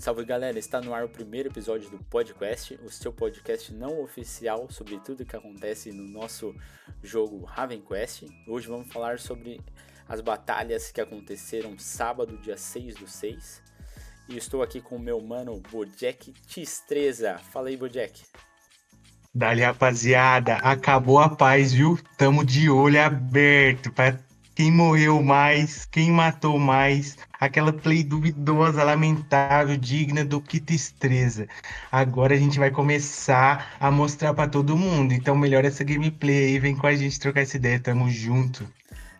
Salve galera, está no ar o primeiro episódio do podcast, o seu podcast não oficial sobre tudo que acontece no nosso jogo Raven Quest. Hoje vamos falar sobre as batalhas que aconteceram sábado, dia 6/6. E estou aqui com o meu mano Bojack Tistreza. Fala aí, Bojack. Dali, rapaziada, acabou a paz, viu? Tamo de olho aberto pra quem morreu mais, quem matou mais. Aquela play duvidosa, lamentável, digna do Kitistreza. Agora a gente vai começar a mostrar pra todo mundo. Então melhora essa gameplay aí, vem com a gente trocar essa ideia, tamo junto.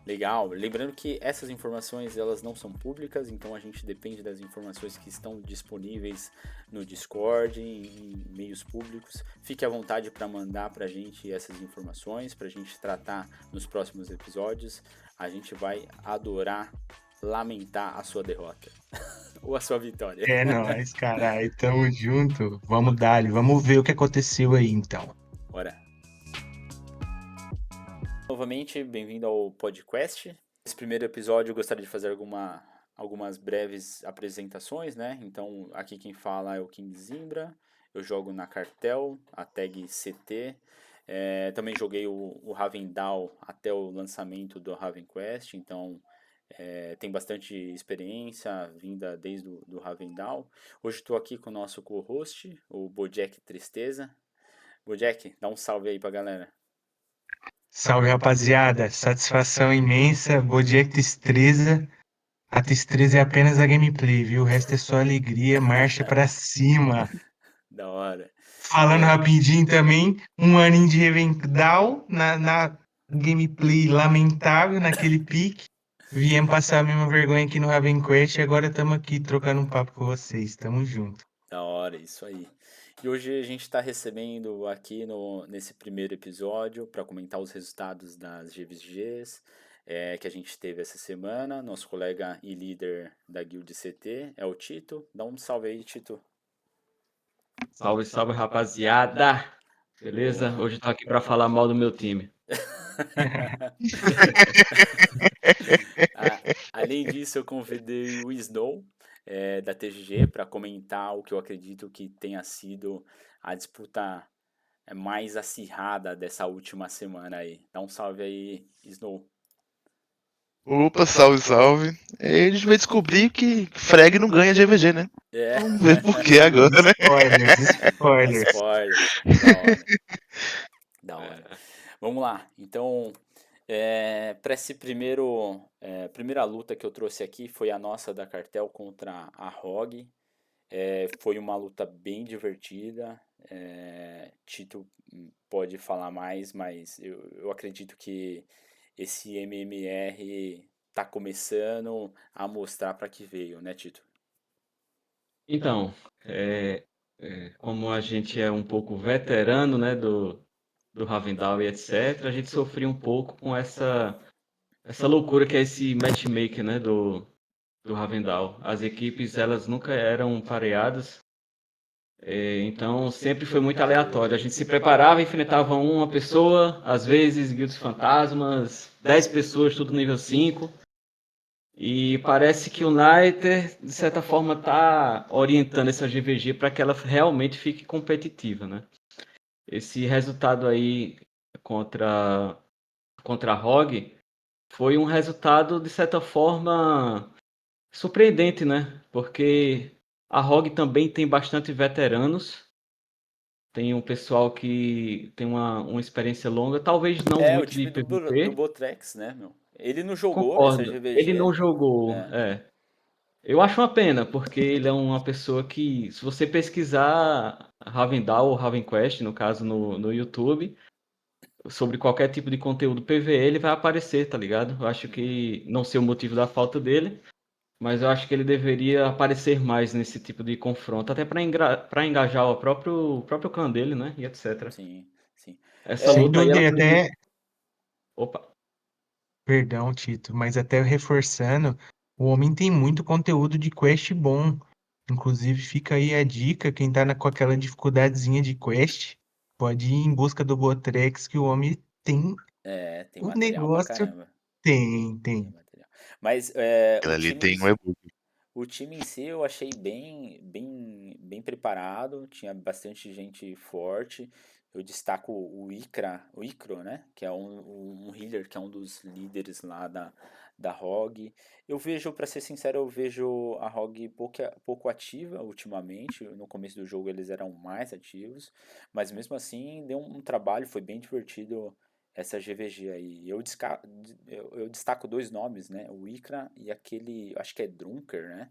Legal, lembrando que essas informações elas não são públicas, então a gente depende das informações que estão disponíveis no Discord, em meios públicos. Fique à vontade para mandar para a gente essas informações, para a gente tratar nos próximos episódios. A gente vai adorar lamentar a sua derrota ou a sua vitória. É nóis, caralho, tamo junto. Vamos dali, vamos ver o que aconteceu aí então. Bora! Novamente, bem-vindo ao podcast. Nesse primeiro episódio eu gostaria de fazer algumas breves apresentações, né? Então, aqui quem fala é o King Zimbra, eu jogo na Cartel, a tag CT. Também joguei o Ravendal até o lançamento do Raven Quest, então tem bastante experiência vinda desde o Ravendal. Hoje estou aqui com o nosso co-host, o Bojack Tristeza. Bojack, dá um salve aí pra galera. Salve, rapaziada. Satisfação imensa. Bojack Tistreza. A Tistreza é apenas a gameplay, viu? O resto é só alegria, marcha pra cima. Da hora. Falando É, rapidinho também, um aninho de Revendal na gameplay lamentável, naquele pique. Viemos passar a mesma vergonha aqui no Raven Quest e agora estamos aqui trocando um papo com vocês. Tamo junto. Da hora, isso aí. E hoje a gente está recebendo aqui nesse primeiro episódio para comentar os resultados das GVGs que a gente teve essa semana. Nosso colega e líder da Guild CT é o Tito. Dá um salve aí, Tito. Salve, salve, rapaziada! Beleza? Boa. Hoje tô aqui pra falar mal do meu time. Além disso, eu convidei o Snow, da TGG, para comentar o que eu acredito que tenha sido a disputa mais acirrada dessa última semana aí. Dá um salve aí, Snow. Opa, salve, salve. Aí a gente vai descobrir que Frag não ganha de EVG, né? É, Vamos ver por que agora, né? Spoilers, spoilers. spoiler. Da hora, da hora. Vamos lá. Então, para esse primeira luta que eu trouxe aqui foi a nossa da Cartel contra a ROG. Foi uma luta bem divertida. Tito pode falar mais, mas eu acredito que esse MMR tá começando a mostrar para que veio, né, Tito? Então, como a gente é um pouco veterano, né, do Ravendal e etc., a gente sofreu um pouco com essa loucura que é esse matchmaker, né, do Ravendal. As equipes, elas nunca eram pareadas, então sempre foi muito aleatório. A gente se preparava, enfrentava uma pessoa, às vezes guildas fantasmas, 10 pessoas, tudo nível 5. E parece que o Niter, de certa forma, está orientando essa GVG para que ela realmente fique competitiva, né? Esse resultado aí contra, contra a ROG foi um resultado, de certa forma, surpreendente, né? Porque a ROG também tem bastante veteranos, tem um pessoal que tem uma experiência longa, talvez não O muito de time do PVP, Botrex, né, meu? Ele não jogou essa concordo. Ele GVG. não jogou, É, Eu acho uma pena, porque ele é uma pessoa que, se você pesquisar Ravendal ou Ravenquest, no caso no YouTube, sobre qualquer tipo de conteúdo PvE, ele vai aparecer, tá ligado? Eu acho que, não sei o motivo da falta dele, mas eu acho que ele deveria aparecer mais nesse tipo de confronto, até para engajar o próprio clã dele, né? E etc. sim, sim. Essa Sem luta aí, ela dúvida, prejudica. até, Opa, perdão, Tito, mas até reforçando, o homem tem muito conteúdo de quest bom. Inclusive, fica aí a dica, quem tá com aquela dificuldadezinha de quest, pode ir em busca do Botrex, que o homem tem Tem o material pra negócio. caramba. Tem, Tem tem. material. Mas Aquilo ali tem um e-book. O time em si eu achei bem preparado, tinha bastante gente forte. Eu destaco o Icro, né? Que é um healer, que é um dos líderes lá da ROG. Eu vejo, pra ser sincero, eu vejo a ROG pouco ativa ultimamente. No começo do jogo eles eram mais ativos, mas mesmo assim deu um trabalho, foi bem divertido essa GVG aí. Eu destaco dois nomes, né? O Ikra e aquele, acho que é Drunker, né?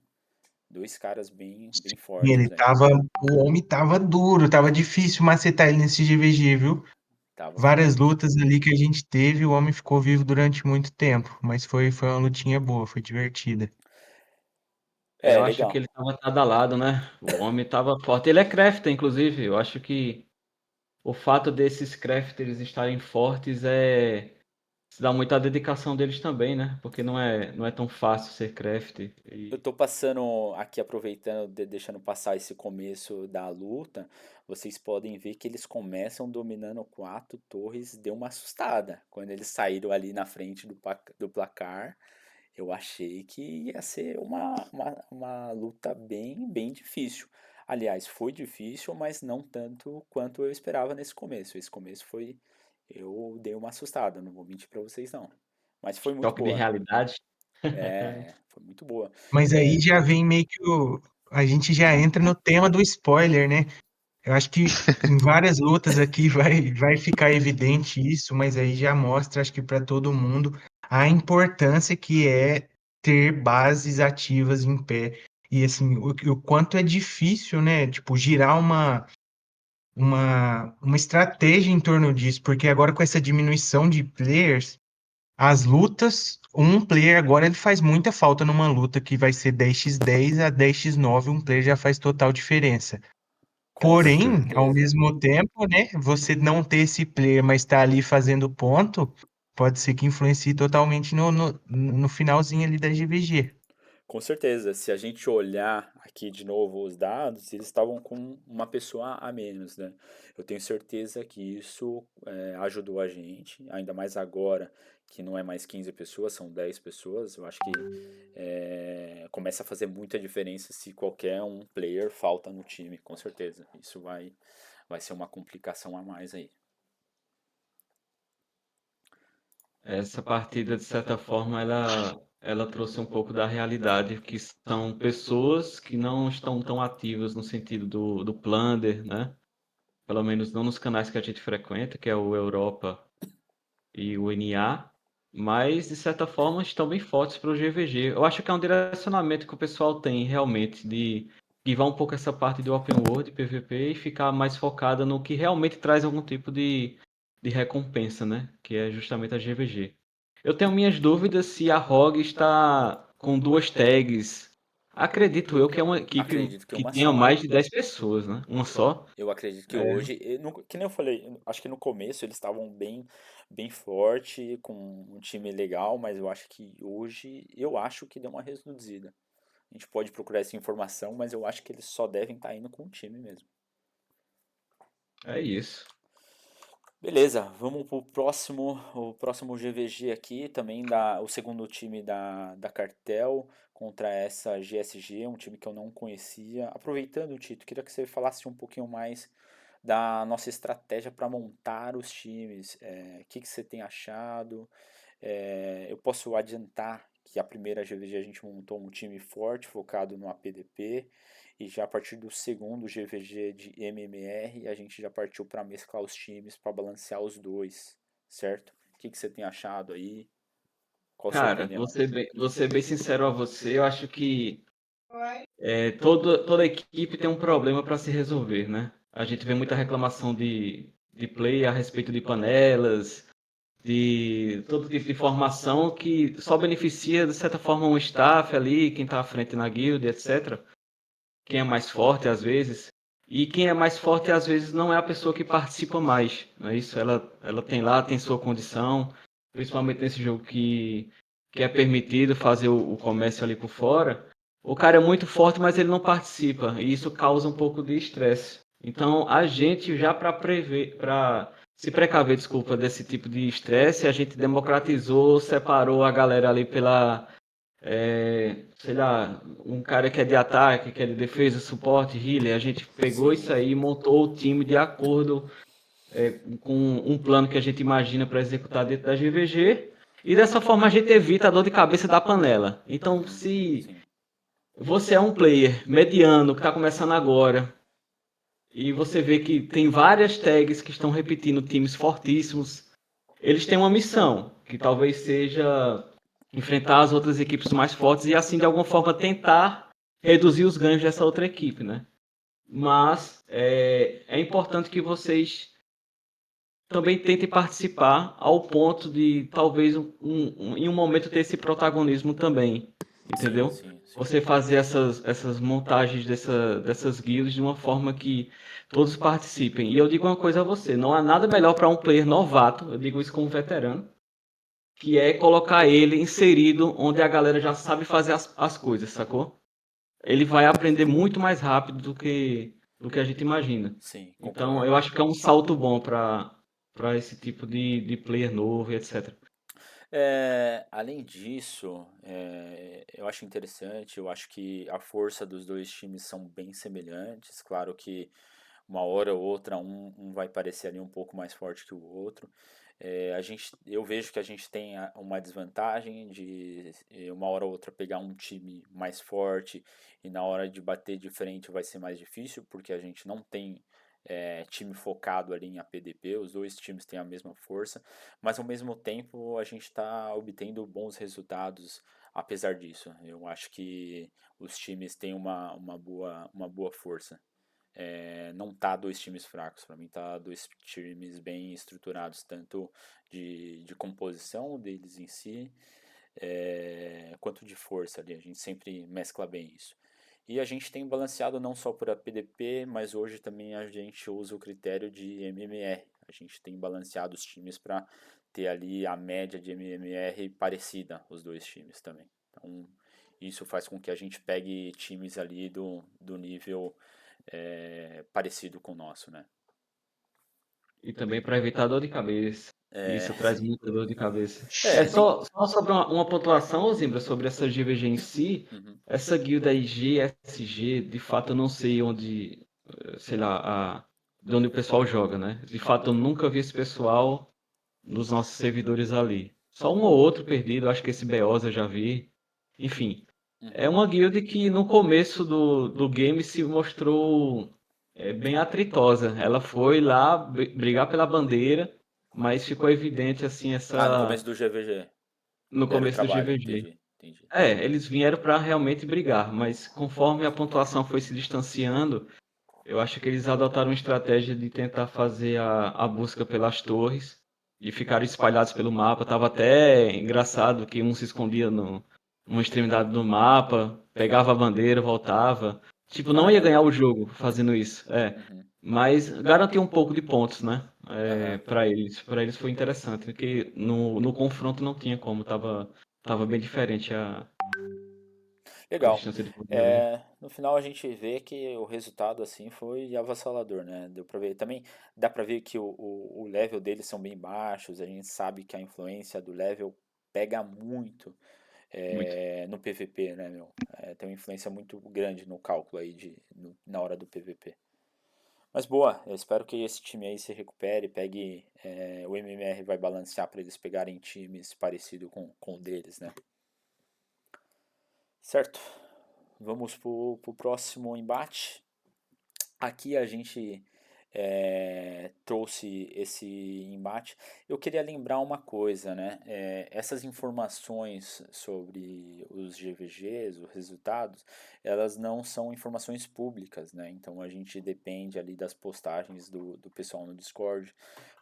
Dois caras bem E ele fortes aí. tava, o homem tava duro, tava difícil macetar ele nesse GVG, viu? Tava Várias lutas ali que a gente teve, o homem ficou vivo durante muito tempo, mas foi uma lutinha boa, foi divertida. É, É, eu acho que legal. ele estava badalado, né? O homem estava forte. Ele é crafter, inclusive. Eu acho que o fato desses crafters estarem fortes se dá muita dedicação deles também, né? Porque não é tão fácil ser crafter. Eu tô passando aqui, aproveitando, deixando passar esse começo da luta. Vocês podem ver que eles começam dominando quatro torres. Deu uma assustada. Quando eles saíram ali na frente do placar, eu achei que ia ser uma luta bem difícil. Aliás, foi difícil, mas não tanto quanto eu esperava nesse começo. Esse começo foi. Eu dei uma assustada, não vou mentir pra vocês não. Mas foi muito Choque de boa. realidade. Foi muito boa. Mas aí É, já vem meio que a gente já entra no tema do spoiler, né? Eu acho que em várias lutas aqui vai ficar evidente isso, mas aí já mostra, acho que para todo mundo, a importância que é ter bases ativas em pé. E assim, o quanto é difícil, né? Tipo, girar uma estratégia em torno disso, porque agora com essa diminuição de players, as lutas, um player agora ele faz muita falta numa luta que vai ser 10x10 a 10x9, um player já faz total diferença. com Porém, ao certeza. mesmo tempo, né, você não ter esse player, mas estar ali fazendo ponto, pode ser que influencie totalmente no finalzinho ali da GVG. Com certeza, se a gente olhar aqui de novo os dados, eles estavam com uma pessoa a menos, né? Eu tenho certeza que isso ajudou a gente, ainda mais agora que não é mais 15 pessoas, são 10 pessoas. Eu acho que começa a fazer muita diferença se qualquer um player falta no time, com certeza. Isso vai ser uma complicação a mais aí. Essa partida, de certa forma, ela trouxe um pouco da realidade, que são pessoas que não estão tão ativas no sentido do Plunder, né? Pelo menos não nos canais que a gente frequenta, que é o Europa e o NA, mas de certa forma estão bem fortes para o GVG. Eu acho que é um direcionamento que o pessoal tem realmente de esquivar um pouco essa parte do Open World, PVP, e ficar mais focada no que realmente traz algum tipo de recompensa, né? Que é justamente a GVG. Eu tenho minhas dúvidas se a ROG está com duas tags. Acredito eu que é uma equipe Acredito que que uma tenha só. mais de 10 pessoas, né? Uma só. Eu acredito que É, hoje, que nem eu falei, acho que no começo eles estavam bem forte, com um time legal, mas eu acho que hoje, eu acho que deu uma reduzida. A gente pode procurar essa informação, mas eu acho que eles só devem estar indo com o time mesmo. é isso. Beleza, vamos pro o próximo GVG aqui, também o segundo time da Cartel contra essa GSG, um time que eu não conhecia. Aproveitando, Tito, queria que você falasse um pouquinho mais da nossa estratégia para montar os times. O que você tem achado? Eu posso adiantar que a primeira GVG a gente montou um time forte, focado no APDP, e já a partir do segundo GVG de MMR, a gente já partiu para mesclar os times, para balancear os dois, certo? O que você tem achado aí? Qual a sua Cara, opinião? vou ser bem sincero a você, eu acho que toda equipe tem um problema para se resolver, né? A gente vê muita reclamação de play a respeito de panelas, de todo tipo de informação que só beneficia, de certa forma, um staff ali, quem está à frente na guild, etc. Quem é mais forte, às vezes. E quem é mais forte, às vezes, não é a pessoa que participa mais, não é isso? Ela tem lá, tem sua condição, principalmente nesse jogo que é permitido fazer o comércio ali por fora. O cara é muito forte, mas ele não participa, e isso causa um pouco de estresse. Então, a gente já para se precaver, desculpa, desse tipo de estresse, a gente democratizou, separou a galera ali sei lá, um cara que é de ataque, que é de defesa, suporte, healer. A gente pegou isso Sim, aí e montou o time de acordo com um plano que a gente imagina para executar dentro da GVG. E dessa forma a gente evita a dor de cabeça da panela. Então, se sim, você é um player mediano que está começando agora e você vê que tem várias tags que estão repetindo times fortíssimos, eles têm uma missão, que talvez seja enfrentar as outras equipes mais fortes e assim de alguma forma tentar reduzir os ganhos dessa outra equipe, né? Mas é importante que vocês também tentem participar ao ponto de talvez em um momento ter esse protagonismo também, sim, entendeu? sim, sim. Você fazer essas montagens dessas guilds de uma forma que todos participem. E eu digo uma coisa a você, não há nada melhor para um player novato, eu digo isso como veterano, que é colocar ele inserido onde a galera já sabe fazer as coisas, sacou? Ele vai aprender muito mais rápido do que a gente imagina. Sim, Então, concordo. eu acho que é um salto bom para esse tipo de player novo e etc. Além disso, eu acho interessante, eu acho que a força dos dois times são bem semelhantes. Claro que uma hora ou outra um vai parecer ali um pouco mais forte que o outro. Eu vejo que a gente tem uma desvantagem de uma hora ou outra pegar um time mais forte e na hora de bater de frente vai ser mais difícil, porque a gente não tem time focado ali em APDP, os dois times têm a mesma força, mas ao mesmo tempo a gente está obtendo bons resultados apesar disso. Eu acho que os times têm uma boa força. Não tá dois times fracos, para mim tá dois times bem estruturados, tanto de composição deles em si, quanto de força ali, a gente sempre mescla bem isso. E a gente tem balanceado não só por PDP, mas hoje também a gente usa o critério de MMR. A gente tem balanceado os times para ter ali a média de MMR parecida, os dois times também. Então, isso faz com que a gente pegue times ali do nível parecido com o nosso, né? E também para evitar dor de cabeça. Isso traz Sim. muita dor de cabeça. Tem. Só sobre uma pontuação, ô Zimbra, sobre essa GVG em si, Uhum, essa guilda aí GSG, de fato eu não sei onde, sei lá, de onde o pessoal joga, né? De fato eu nunca vi esse pessoal nos nossos servidores ali. Só um ou outro perdido, acho que esse BOS eu já vi. Enfim, é uhum. uma guild que no começo do game se mostrou bem atritosa. Ela foi lá brigar pela bandeira, mas ficou evidente assim Ah, no começo essa do GVG. no Deram começo do trabalho, GVG. entendi, entendi. Eles vieram para realmente brigar, mas conforme a pontuação foi se distanciando, eu acho que eles adotaram uma estratégia de tentar fazer a busca pelas torres e ficaram espalhados pelo mapa. Tava até engraçado que um se escondia numa extremidade do mapa, pegava a bandeira, voltava. Tipo, não ia ganhar Caramba. o jogo fazendo isso. Uhum. Mas garantiu um pouco de pontos, né? Aham. Para eles. Para eles foi interessante, porque no confronto não tinha como. Tava bem diferente a Legal. distância de pontos ali. No final a gente vê que o resultado assim foi avassalador, né? Deu pra ver. Também dá pra ver que o level deles são bem baixos. A gente sabe que a influência do level pega muito Muito. no PVP, né, meu? Tem uma influência muito grande no cálculo aí na hora do PVP. Mas boa, eu espero que esse time aí se recupere, pegue. O MMR vai balancear para eles pegarem times parecidos com o deles, né? Certo? Vamos pro próximo embate. Aqui a gente trouxe esse embate. Eu queria lembrar uma coisa, né? Essas informações sobre os GVGs, os resultados, elas não são informações públicas, né? Então a gente depende ali das postagens do pessoal no Discord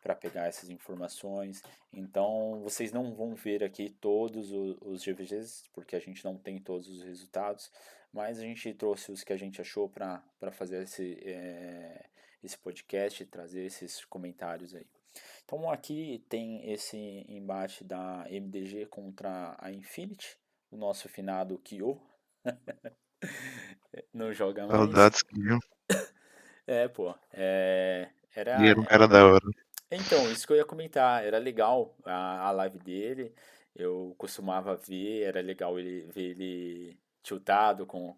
para pegar essas informações. Então vocês não vão ver aqui todos os GVGs, porque a gente não tem todos os resultados, mas a gente trouxe os que a gente achou para fazer esse podcast, trazer esses comentários aí. Então aqui tem esse embate da MDG contra a Infinity, o nosso finado Kyo. Não joga mais. Saudades que viu. Pô, E era. era um cara da hora. Então, isso que eu ia comentar, era legal a live dele. Eu costumava ver, era legal ver ele tiltado com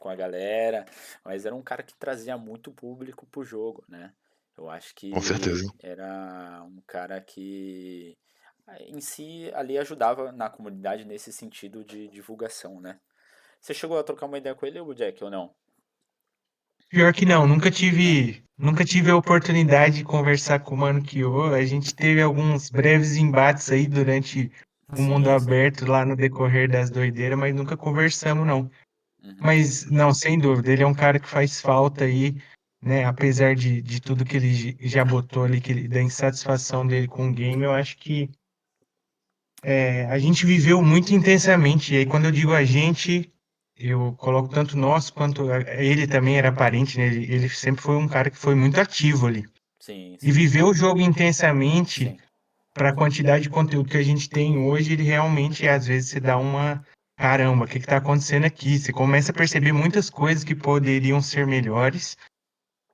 a galera, mas era um cara que trazia muito público pro jogo, né? Eu acho Com certeza. que era um cara que em si ali ajudava na comunidade nesse sentido de divulgação, né? Você chegou a trocar uma ideia com ele, o Jack, ou não? Pior que não, Não. nunca tive a oportunidade de conversar com o Mano Kyo. A gente teve alguns breves embates aí durante o mundo Sim, sim. aberto lá no decorrer das doideiras, mas nunca conversamos, não. Uhum. Mas, não, sem dúvida, ele é um cara que faz falta aí, né? Apesar de tudo que ele já botou ali, da insatisfação dele com o game, eu acho que a gente viveu muito intensamente. E aí, quando eu digo a gente, eu coloco tanto nós quanto ele também era parente, né? Ele sempre foi um cara que foi muito ativo ali. Sim, E sim. viveu o jogo intensamente Sim. para a quantidade de conteúdo que a gente tem hoje, ele realmente, às vezes, se dá uma. Caramba, o que está acontecendo aqui? Você começa a perceber muitas coisas que poderiam ser melhores.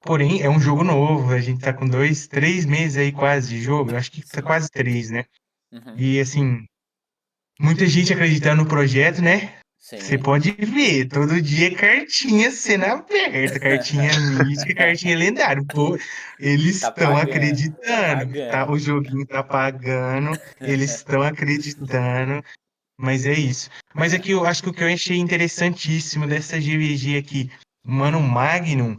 Porém, é um jogo novo. A gente tá com 3 meses aí quase de jogo. Eu acho que tá Sim. quase 3, né? Uhum. E assim, muita gente acreditando no projeto, né? Você Sim. pode ver, todo dia cartinha sendo aberta, cartinha mística, cartinha lendária. Pô, eles Tá estão pagando. Tá acreditando, tá? O pagando. joguinho tá pagando, eles estão acreditando, mas é isso. Mas aqui eu acho que o que eu achei interessantíssimo dessa GVG aqui, Mano Magnum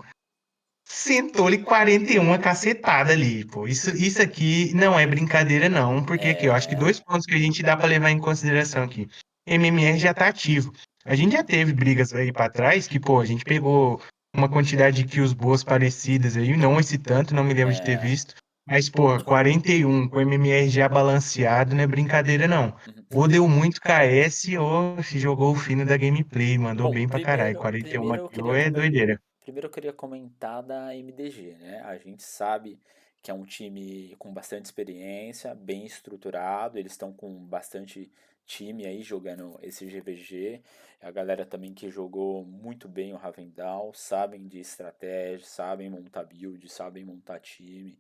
sentou-lhe 41 cacetada ali, pô. Isso aqui não é brincadeira, não, porque aqui eu acho que É. 2 pontos que a gente dá para levar em consideração aqui. MMR já tá ativo. A gente já teve brigas aí para trás que, pô, a gente pegou uma quantidade de kills boas parecidas aí, não esse tanto, não me lembro de ter É. visto. Mas, pô, 41 com MMR já balanceado não é brincadeira, não. Uhum. Ou deu muito KS ou se jogou o fino da gameplay, mandou Bom, bem pra caralho. 41 kills é doideira. primeiro eu queria comentar da MDG, né? A gente sabe que é um time com bastante experiência, bem estruturado, eles estão com bastante time aí jogando esse GVG. A galera também que jogou muito bem o Ravendal, sabem de estratégia, sabem montar build, sabem montar time.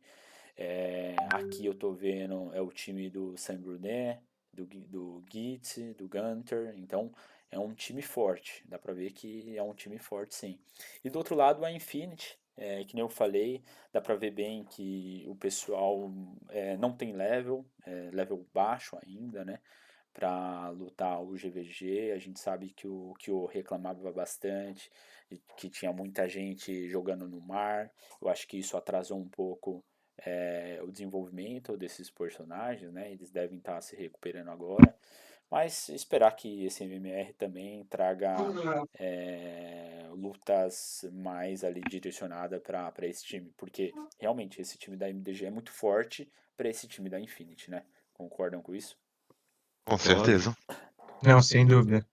Aqui eu tô vendo é o time do Saint Brunet, do Git, do Gunter, então é um time forte, dá pra ver que é um time forte sim. E do outro lado a Infinity, que nem eu falei, dá pra ver bem que o pessoal não tem level baixo ainda, né? Pra lutar o GVG, a gente sabe que o reclamava bastante, que tinha muita gente jogando no mar, eu acho que isso atrasou um pouco o desenvolvimento desses personagens, né? Eles devem estar se recuperando agora. Mas esperar que esse MMR também traga lutas mais ali direcionadas para esse time, porque realmente esse time da MDG é muito forte para esse time da Infinity, né? Concordam com isso? Com Concordo. certeza. Não, sem dúvida.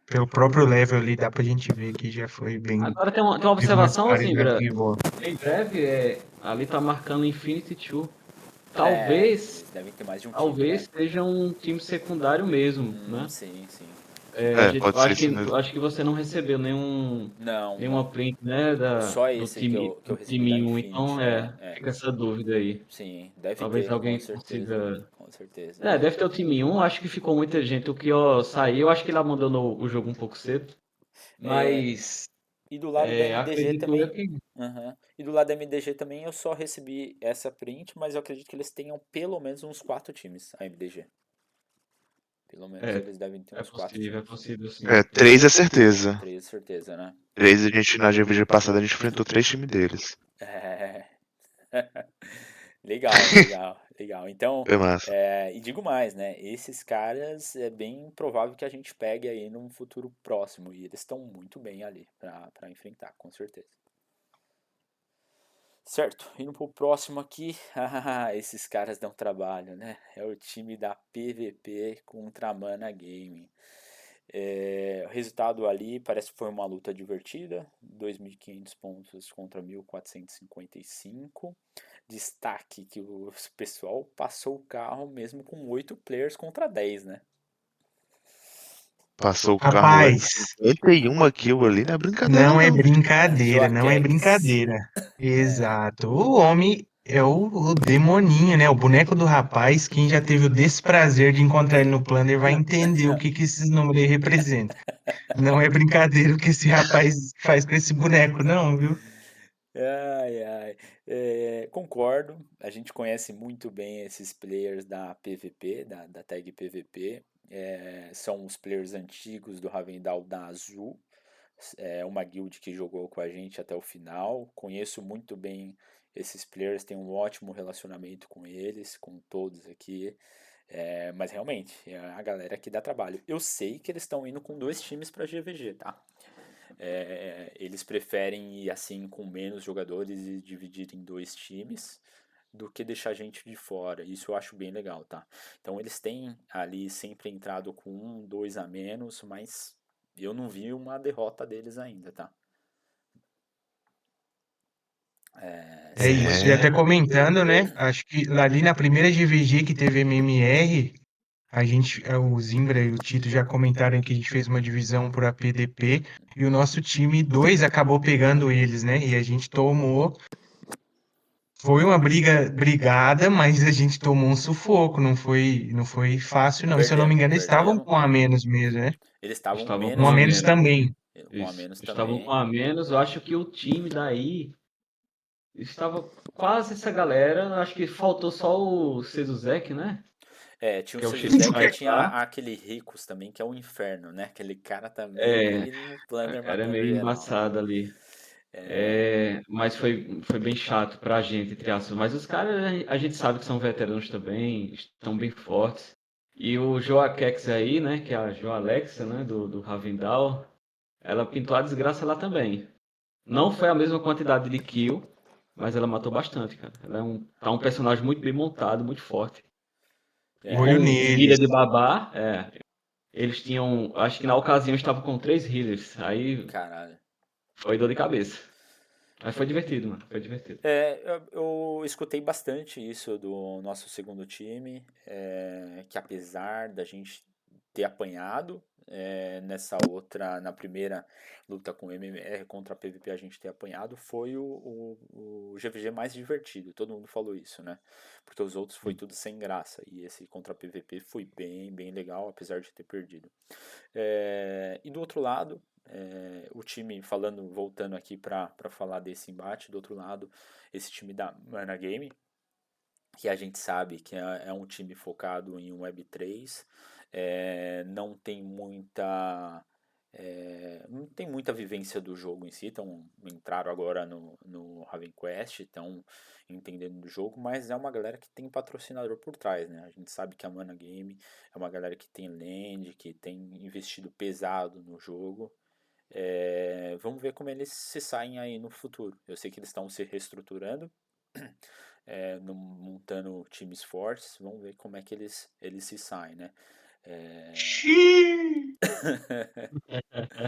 Pelo próprio level ali, dá pra gente ver que já foi bem. Agora tem uma Teve uma observação, disparidade Zimbra. bem boa. Em breve, ali tá marcando Infinity 2. Eles Talvez, devem ter mais de um time, né? talvez seja um time secundário mesmo, né? Sim, sim. É, pode Eu ser acho isso que, mesmo. eu acho que você não recebeu Não, nenhuma não. print, né, Só do esse que time, que eu do recebi da time 1. Infinity, Então, fica essa dúvida aí. sim, deve Talvez ter, com alguém certeza. consiga. Com certeza. Deve ter o time 1. Acho que ficou muita gente. O que saiu, eu acho que ele abandonou o jogo um pouco cedo. É, Mas e do lado da MDG acredito eu também. que. Aham. E do lado da MDG também eu só recebi essa print, mas eu acredito que eles tenham pelo menos uns 4 times, a MDG. Pelo menos É, eles devem ter uns 4 é times. possível sim. É, 3 é certeza. 3, certeza, né? 3 a gente, na GVG passada, a gente enfrentou 3 times deles. É. Legal, legal, legal. Então, Foi massa. e digo mais, né? Esses caras é bem provável que a gente pegue aí num futuro próximo. E eles estão muito bem ali pra enfrentar, com certeza. Certo, indo pro próximo aqui. Esses caras dão trabalho, né? É o time da PVP contra a Mana Gaming. O resultado ali parece que foi uma luta divertida. 2.500 pontos contra 1.455. Destaque que o pessoal passou o carro mesmo com 8 players contra 10, né? Passou o carro lá de Rapaz, 51 kills ali, não é brincadeira não é não. brincadeira, não é Joaquex. brincadeira. Exato. O homem É o demoninho, né? O boneco do rapaz. Quem já teve o desprazer de encontrar ele no Planner vai entender o que que esses números aí representam. Não é brincadeira o que esse rapaz faz com esse boneco, não, viu? Ai, ai. Concordo, a gente conhece muito bem esses players da PVP, da tag PVP. São os players antigos do Ravendal da Azul. É uma guild que jogou com a gente até o final. Conheço muito bem esses players, tenho um ótimo relacionamento com eles, com todos aqui. Mas realmente, é a galera que dá trabalho. Eu sei que eles estão indo com dois times para GVG, tá? Eles preferem ir assim com menos jogadores e dividir em dois times do que deixar gente de fora. Isso eu acho bem legal, tá? Então eles têm ali sempre entrado com um, dois a menos, mas eu não vi uma derrota deles ainda, tá? É isso. E É. até comentando, né? Acho que ali na primeira GVG que teve MMR, o Zimbra e o Tito já comentaram que a gente fez uma divisão por APDP e o nosso time 2 acabou pegando eles, né? E a gente tomou. Foi uma briga brigada, mas a gente tomou um sufoco. Não foi fácil, não. E se eu não me Perdemos, engano, eles estavam perdemos. com a menos mesmo, né? Eles estavam com Estavam Um com menos a a menos menos. mesmo, também. com a Isso. menos Estavam com também. a menos. Eu acho que o time daí estava quase essa galera. Acho que faltou só o Sezuzek, né? Tinha o Que é o chefe de Sezuzek e tinha KK. aquele Ricos também, que é o inferno, né? Aquele cara também É, vive no planner era matando meio geral. embaçado ali. Mas foi bem chato pra gente, entre aspas. Mas os caras, a gente sabe que são veteranos também, estão bem fortes. E o Joaquex aí, né, que é a Joalexa, né, do Ravendal, ela pintou a desgraça lá também. Não foi a mesma quantidade de kill, mas ela matou bastante, cara. Ela tá um personagem muito bem montado, muito forte. E É, Olho com neles. ilha de babá, eles tinham, acho que na ocasião estavam com 3 healers. Aí caralho. foi dor de cabeça. Mas foi divertido, mano. Foi divertido. Eu escutei bastante isso do nosso segundo time, que apesar da gente ter apanhado na primeira luta com o MMR contra a PVP a gente ter apanhado, foi o GVG mais divertido. Todo mundo falou isso, né? Porque os outros foi tudo sem graça. E esse contra a PVP foi bem, bem legal, apesar de ter perdido. E do outro lado, o time, voltando aqui para falar desse embate, do outro lado, esse time da Mana Game, que a gente sabe que é um time focado em Web3, não tem muita vivência do jogo em si, então entraram agora no Raven Quest, estão entendendo do jogo, mas é uma galera que tem patrocinador por trás, né? A gente sabe que a Mana Game é uma galera que tem land, que tem investido pesado no jogo. Vamos ver como eles se saem aí no futuro. Eu sei que eles estão se reestruturando, montando times fortes. Vamos ver como é que eles se saem, né? É, Xiii.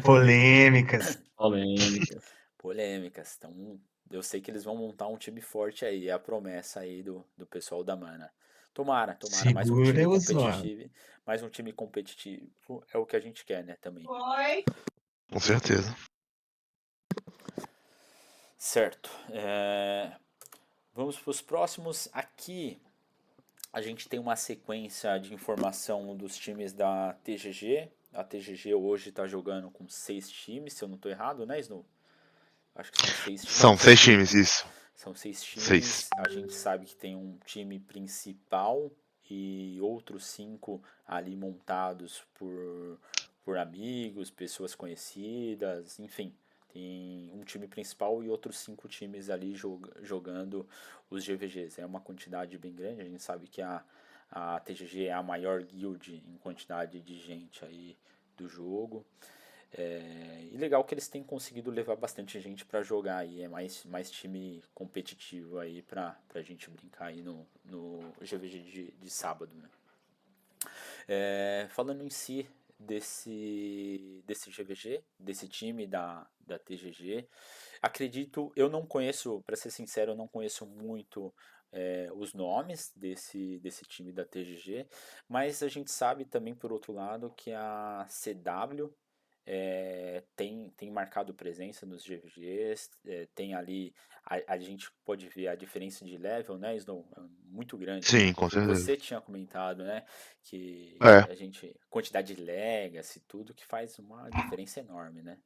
Polêmicas. Polêmicas. polêmicas. Então, eu sei que eles vão montar um time forte aí. É a promessa aí do pessoal da Mana. Tomara, Segura o zoado. mais um time competitivo é o que a gente quer, né, também. Com certeza. Certo. Vamos para os próximos. Aqui a gente tem uma sequência de informação dos times da TGG. A TGG hoje está jogando com 6 times, se eu não estou errado, né, Snow? Acho que são 6 São times. 6 times, isso. São 6 6. times. A gente sabe que tem um time principal e outros 5 ali montados por amigos, pessoas conhecidas, enfim. Tem um time principal e outros 5 times ali jogando os GVGs. É uma quantidade bem grande. A gente sabe que a TGG é a maior guild em quantidade de gente aí do jogo. E legal que eles têm conseguido levar bastante gente para jogar aí, mais time competitivo aí pra gente brincar aí no GVG de sábado, né? Falando em si desse GVG, desse time da TGG, eu não conheço, para ser sincero, eu não conheço muito os nomes desse time da TGG, mas a gente sabe também, por outro lado, que a CW tem marcado presença nos GVGs, tem ali, a gente pode ver a diferença de level, né, Snow, é muito grande, né? Sim, com certeza. Você tinha comentado, né, que É. a gente, quantidade de legacy, tudo que faz uma diferença enorme, né?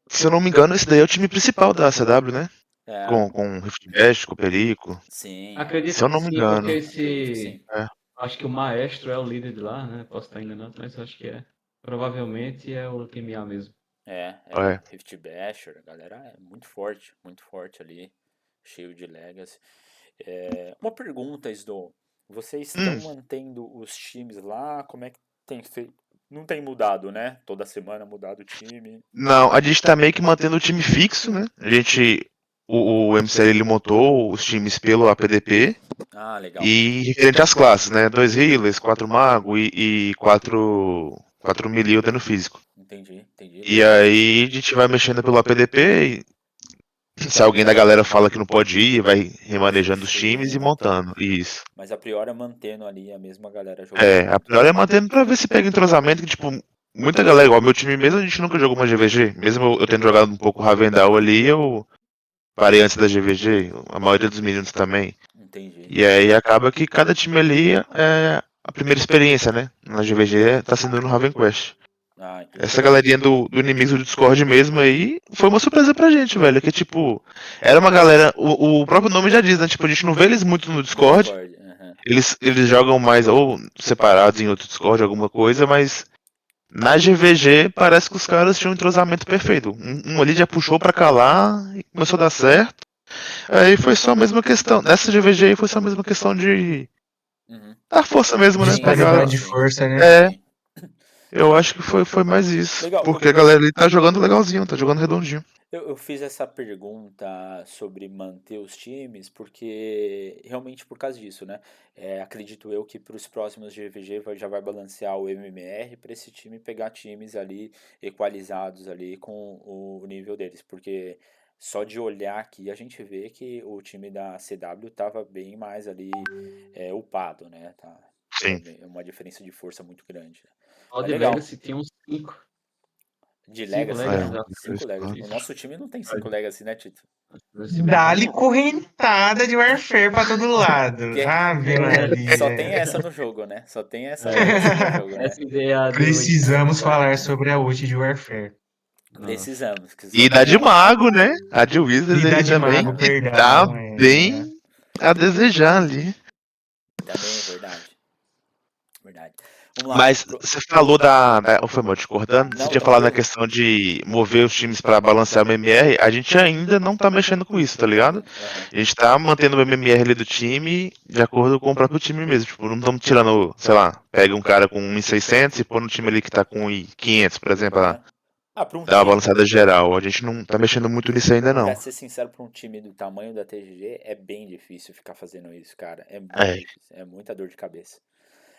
Se eu não me engano, esse daí é o time principal da CW, né? É, Com o Rift Best, com o Perico. sim, Acredito Se eu que não me sim, porque engano. acredito que sim. É, acho que o Maestro é o líder de lá, né? Posso estar enganado, mas acho que é. Provavelmente é o time A mesmo. É, é. Rift Basher, a galera é muito forte ali, cheio de legacy. Uma pergunta, Snow. Vocês estão Hum, mantendo os times lá? Como é que tem feito? Não tem mudado, né? Toda semana mudado o time. não, a gente tá meio que mantendo o time fixo, né? A gente. O MCL ele montou os times pelo APDP Ah, legal. e referente às classes, né? 2 healers, 4 mago e 4 melee dano físico. Entendi. E Legal. aí a gente vai mexendo pelo APDP. Se alguém da galera fala que não pode ir, vai remanejando os times e Substituindo e tal. montando. Isso. Mas a priori é mantendo ali a mesma galera jogando É, a junto. pior é mantendo pra ver se pega entrosamento, que, tipo, muita galera, igual meu time mesmo, a gente nunca jogou uma GVG. Mesmo eu tendo jogado um pouco Ravendal ali, eu parei antes da GVG, a maioria dos meninos também. Entendi. E aí acaba que cada time ali é a primeira experiência, né? Na GVG tá sendo no Raven Quest. Ah, entendi. Essa galerinha do inimigo do Discord mesmo aí foi uma surpresa pra gente, velho. Que tipo, era uma galera. O próprio nome já diz, né? Tipo, a gente não vê eles muito no No Discord. Discord. Aham. Eles jogam mais ou separados em outro Discord, alguma coisa, mas na GVG parece que os caras tinham um entrosamento perfeito. Um ali já puxou pra calar e começou a dar certo. Aí foi só a mesma questão. Nessa GVG aí foi só a mesma questão de Uhum. dar força mesmo, né? Sim, Disparidade Pegar. de sim. força, né? É, Sim. eu acho que foi mais isso. Legal. Porque a galera ali tá jogando legalzinho, tá jogando redondinho. Eu fiz essa pergunta sobre manter os times porque realmente por causa disso, né? Acredito eu que para os próximos GVG já vai balancear o MMR para esse time pegar times ali equalizados ali com o nível deles, porque só de olhar aqui a gente vê que o time da CW tava bem mais ali upado, né? Tá, Sim. é uma diferença de força muito grande. Né? Só Mas de legal. Legacy tinha uns 5. De 5 Legacy, Legacy É, né? já. 5 Legacy. O Isso. nosso time não tem 5 Legacy, né, Tito? Esse time tá Dá-lhe bom. correntada de Warfare pra todo lado. Porque Ave só tem Maria. essa no jogo, né? Só tem essa Legacy no jogo, né? SDA de 8. Precisamos falar sobre a ult de Warfare. Nossa. Precisamos, que só e tem da de ela. mago, né? A de Wizard E da ali de também, mago, Aham. que tá perdão. bem a desejar ali. Também é verdade. Verdade. Vamos lá. Mas você falou Ou foi mal discordando? Você Não, tinha falado na tranquilo. questão de mover os times pra balancear o MMR. A gente ainda não tá mexendo com isso, tá ligado? Aham. A gente tá mantendo o MMR ali do time de acordo com o próprio time mesmo. Tipo, não estamos tirando, sei lá, pega um cara com 1.600 e põe no time ali que tá com 1.500, por exemplo, lá. Aham. Ah, para um Dá uma time, balançada geral. A gente não tá mexendo muito nisso ainda, pra não. ser sincero, para um time do tamanho da TGG, é bem difícil ficar fazendo isso, cara. É muito É, difícil. É muita dor de cabeça.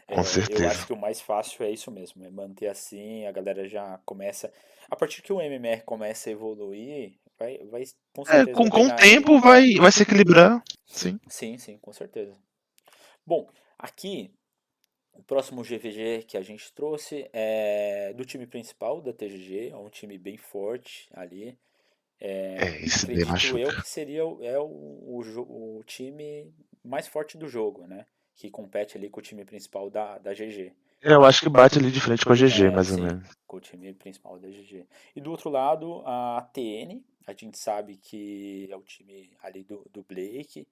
com Eu acho certeza. que o mais fácil é isso mesmo, é manter assim, a galera já começa. A partir que o MMR começa a evoluir, com É, certeza vai com o pegar. tempo vai se equilibrar. Sim. Sim, com certeza. Bom, aqui o próximo GVG que a gente trouxe é do time principal da TGG, é um time bem forte ali. Isso daí Acredito eu machuca. que seria o time mais forte do jogo, né? Que compete ali com o time principal da GG. Eu acho que bate ali de frente com a GG, mais ou Sim, menos. com o time principal da GG. E do outro lado, a TN, a gente sabe que é o time ali do Blake.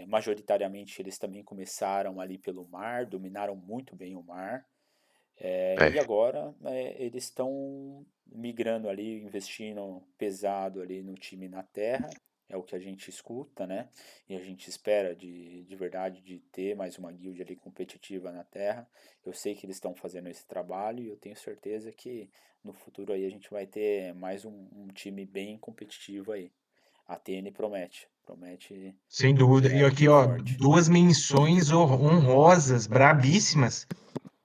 Majoritariamente eles também começaram ali pelo mar, dominaram muito bem o mar. E É. agora eles estão migrando ali, investindo pesado ali no time na terra. É o que a gente escuta, né? E a gente espera de verdade de ter mais uma guild ali competitiva na terra. Eu sei que eles estão fazendo esse trabalho e eu tenho certeza que no futuro aí a gente vai ter mais um time bem competitivo aí. A TN promete. Promete Sem dúvida. vir E aí aqui, bem ó, forte. duas menções honrosas, brabíssimas,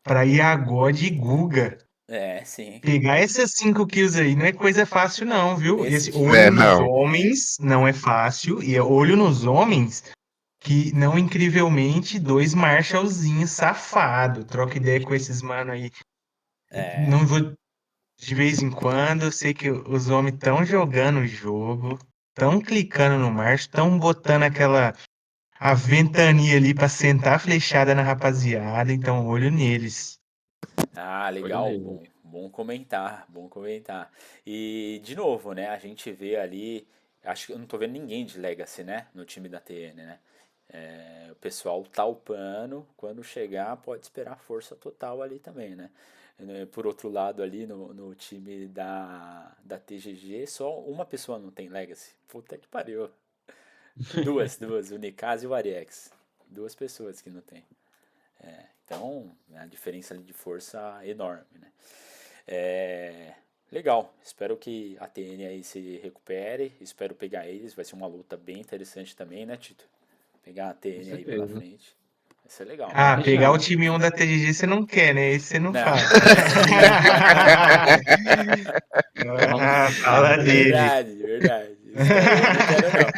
para Iagod e Guga. Sim. Pegar essas 5 kills aí não é coisa fácil, não, viu? Nesse Esse time olho É, nos não. homens não é fácil, e é olho nos homens que, não incrivelmente, dois Marshallzinhos safado. Troca ideia com esses mano aí. É. Não vou. De vez em quando, eu sei que os homens estão jogando o jogo, estão clicando no marcha, estão botando a ventania ali pra sentar a flechada na rapaziada, então olho neles. Ah, Olho legal, nele. bom, bom comentar, bom comentar. E de novo, né, a gente vê ali, acho que eu não tô vendo ninguém de Legacy, né, no time da TN, né? É, o pessoal tá upando, quando chegar pode esperar força total ali também, né? Por outro lado ali no time da TGG, só uma pessoa não tem Legacy. Puta que pariu. Duas, o Nikaz e o Ariex. Duas pessoas que não tem. Então, a diferença ali de força é enorme, né? É, legal, espero que a TN aí se recupere, espero pegar eles, vai ser uma luta bem interessante também, né, Tito? Pegar a Com TN aí pela certeza. frente, vai ser legal. Ah, Mas pegar o já. time 1 da TGG você não quer, né? Esse você não Não, fala. Vamos Ah, fala calma. dele. verdade, verdade. Isso daí eu não quero não.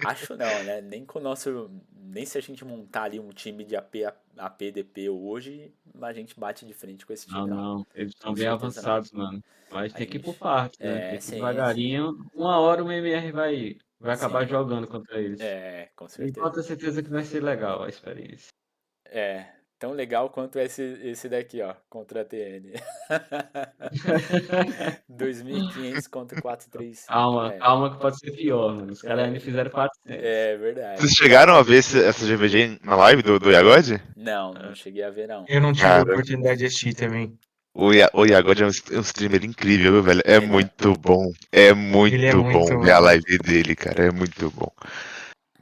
Acho não, né? Nem com o nosso, nem se a gente montar ali um time de APDP hoje, a gente bate de frente com esse Não, time não. não. Eles Com estão bem certeza não. avançados, mano. Mas A tem que ir por gente, partes, né? Tem que ir sim, sim, devagarinho. Uma hora o MMR vai acabar sim, jogando contra eles. com E pode ter certeza. certeza que vai ser legal a experiência. É, tão legal quanto esse daqui, ó, contra a TN. 2.500 contra 435. Calma, calma que pode ser pior, mano. Os caras ainda É, fizeram 400. é verdade. Vocês chegaram a ver essa GVG na live do Yagod? Não, não cheguei a ver não. Eu não tive a Cara, oportunidade de assistir também. o Yagod é um streamer incrível, viu, velho? É Ele é. muito bom. É Ele é muito muito. bom ver a live dele, cara. É muito bom.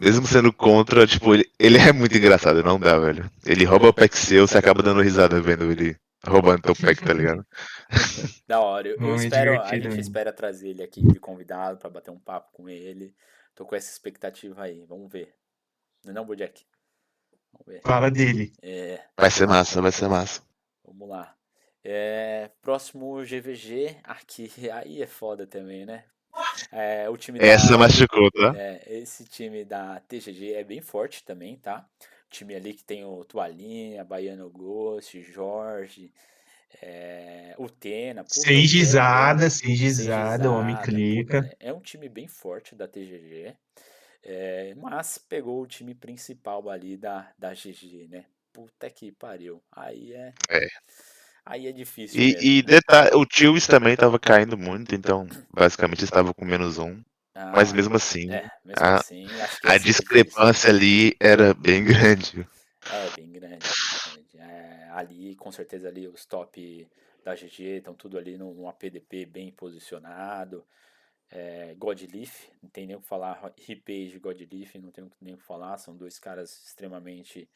Mesmo sendo contra, tipo, ele é muito engraçado, não dá, velho. Ele rouba o pack seu, você acaba dando risada vendo ele roubando teu pack, tá ligado? Da hora. Eu Não é espero, a divertido gente mesmo. espera trazer ele aqui de convidado pra bater um papo com ele. Tô com essa expectativa aí. Vamos ver. Não, é não, Bojack? Vamos ver. Fala dele. É, Vai ser massa, vai ser massa. vamos lá. É, próximo GVG, aqui, aí é foda também, né? É, o time Essa da. machucou, tá? Esse time da TGG é bem forte também, tá? Time ali que tem o Toalhinha, Baiano Ghost, Jorge, o Tena. Puta, o Tena ali, Seisizada, o homem Seijizada. Puta, clica. é um time bem forte da TGG. Mas pegou o time principal ali da GG, né? Puta que pariu. É. Aí é difícil mesmo, E né? detalhe, o Tios também tava caindo muito, então basicamente estava com -1. Mas Ah, mesmo assim, mesmo a, assim, acho que ia a ser difícil. discrepância ali era bem grande. É bem grande, bem grande. Ali, com certeza, ali os top da GG estão tudo ali num APDP bem posicionado. Godleaf, não tem nem o que falar. Repage e Godleaf, não tem nem o que falar. São dois caras extremamente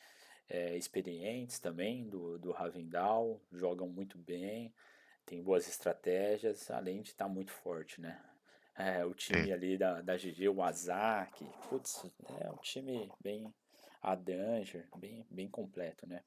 experientes também do Ravendal. Jogam muito bem, tem boas estratégias, além de estar muito forte, né? O Sim. time ali da GG, o Azak, putz, é um time bem. A Danger, bem completo, né?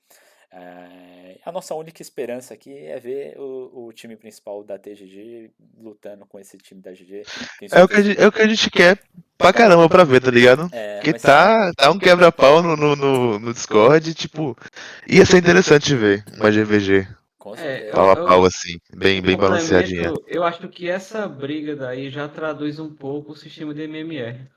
A nossa única esperança aqui é ver o time principal da TGG lutando com esse time da GG. Tenho certeza. É o que a gente quer pra caramba pra ver, tá ligado? Que Vai ser. tá um quebra-pau no Discord, tipo, ia ser interessante ver uma GVG Com É, certeza. pau a pau assim, eu bem balanceadinha. complemento, eu acho que essa briga daí já traduz um pouco o sistema de MMR.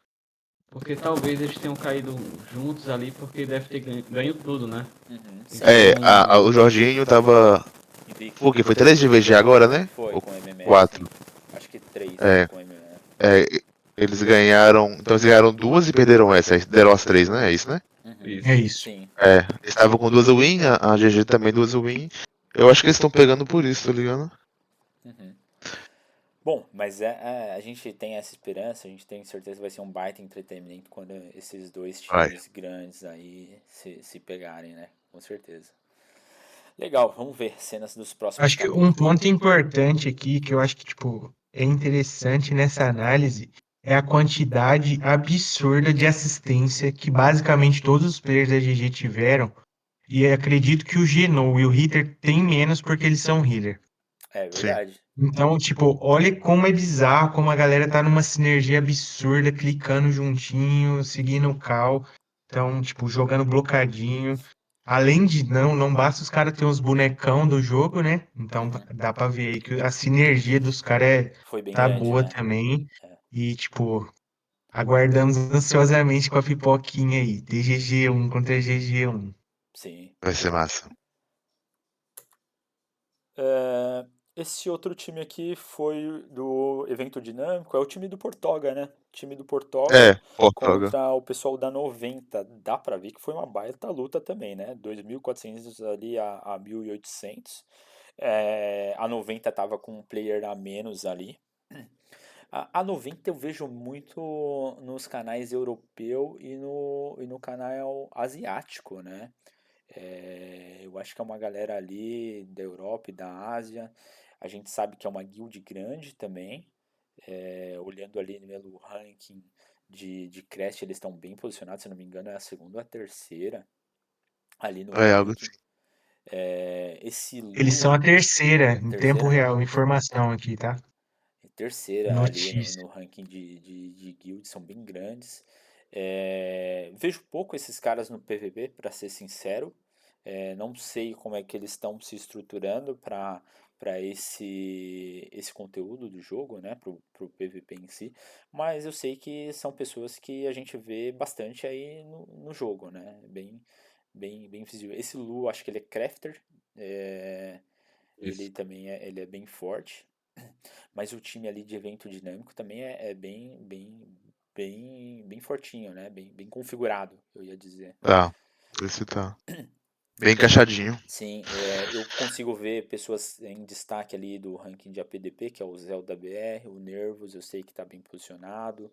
Porque talvez eles tenham caído juntos ali porque deve ter ganho tudo, né? Uhum, sim. Então, O Jorginho tava. Invicto. Pô, que foi 3 GVG agora, né? Foi Ou com o MMR, sim. 4. Acho que três É, com o MMR. é, eles ganharam. Então eles ganharam duas e perderam essa. Aí deram as três, né? É isso, né? Uhum, É isso. isso. sim. É, eles estavam com duas win, a GG também duas win. Eu acho que eles estão pegando por isso, tá ligado? Uhum. Bom, mas a gente tem essa esperança, a gente tem certeza que vai ser um baita entretenimento quando esses dois Vai. times grandes aí se pegarem, né? Com certeza. Legal, vamos ver cenas dos próximos Acho que um capítulos. ponto importante aqui, que eu acho que, tipo, é interessante nessa análise, é a quantidade absurda de assistência que basicamente todos os players da GG tiveram. E acredito que o Geno e o Hitter têm menos porque eles são healer. É Sim. verdade. Então, tipo, olha como é bizarro, como a galera tá numa sinergia absurda, clicando juntinho, seguindo o call. Então, tipo, jogando blocadinho. além de não basta os caras ter uns bonecão do jogo, né? Então Uhum. dá pra ver aí que a sinergia dos caras Foi bem tá grande, boa né? também. É, E, tipo, aguardamos ansiosamente com a pipoquinha aí. TGG1 contra GG1. sim. Vai ser massa. É, esse outro time aqui foi do evento dinâmico, é o time do Portoga, né? O time do Portoga Portugal. contra o pessoal da 90. Dá pra ver que foi uma baita luta também, né? 2.400 ali a 1.800. É, a 90 tava com um player a menos ali. A 90 eu vejo muito nos canais europeu e no canal asiático, né? Eu acho que é uma galera ali da Europa e da Ásia. A gente sabe que é uma guild grande também. Olhando ali pelo ranking de Crest, eles estão bem posicionados. Se não me engano, é a segunda ou a terceira ali no É algo ranking. assim. Esse Eles são a Lu, terceira, em tempo terceira? real, informação aqui, tá? Terceira ali no, Notícia. no ranking de guilds, são bem grandes. Vejo pouco esses caras no PVP, para ser sincero. Não sei como é que eles estão se estruturando para esse conteúdo do jogo, né, pro PVP em si, mas eu sei que são pessoas que a gente vê bastante aí no jogo, né, bem visível. Esse Lu, acho que ele é crafter, ele Isso. também ele é bem forte. Mas o time ali de evento dinâmico também é bem fortinho, né? Bem configurado, eu ia dizer. Tá. Esse tá. Bem encaixadinho. Sim, eu consigo ver pessoas em destaque ali do ranking de APDP, que é o Zelda BR, o Nervos, eu sei que está bem posicionado.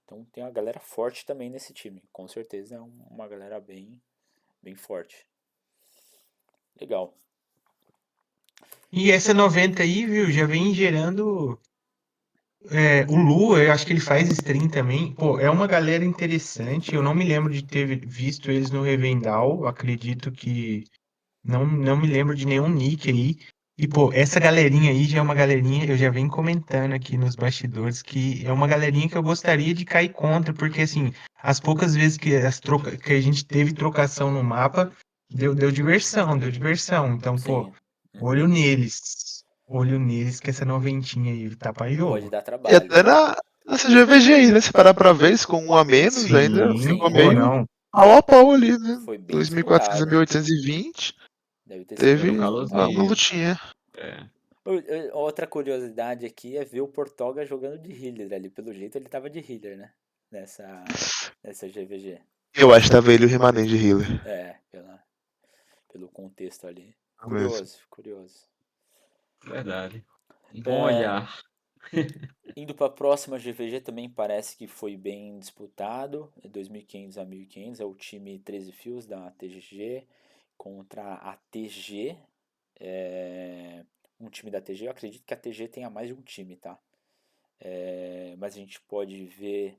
Então tem uma galera forte também nesse time, com certeza é uma galera bem forte. Legal. E essa 90 aí, viu, já vem gerando. O Lu, eu acho que ele faz stream também. Pô, é uma galera interessante. Eu não me lembro de ter visto eles no Revendal. Acredito que. Não me lembro de nenhum nick aí. E, pô, essa galerinha aí já é uma galerinha, eu já venho comentando aqui nos bastidores, que é uma galerinha que eu gostaria de cair contra, porque, assim, as poucas vezes que a gente teve trocação no mapa, deu diversão, deu diversão. Então, pô, Sim. Uhum. olho neles. Olho neles, que essa noventinha aí tá pra Pode jogo. dar E trabalho. até na CGVG aí, né? Se parar pra ver, isso com um a menos, ainda Sim, Sim, ficou pô, meio não. pau a pau ali, né? foi bem 2.400 a disputado. 1.820. Deve ter sido Deu bem um Teve uma disputado. calorzinho. lutinha. É, Outra curiosidade aqui é ver o Portoga jogando de healer ali. Pelo jeito ele tava de healer, né? Nessa GVG. Eu acho que tava ele e o remanente de healer. Pelo contexto ali. É mesmo. Curioso, curioso. verdade. Um bom É, olhar. indo para a próxima GVG também parece que foi bem disputado. 2.500 a 1.500 é o time 13 Fios da TGG contra a TG. Um time da TG. Eu acredito que a TG tenha mais de um time, tá? Mas a gente pode ver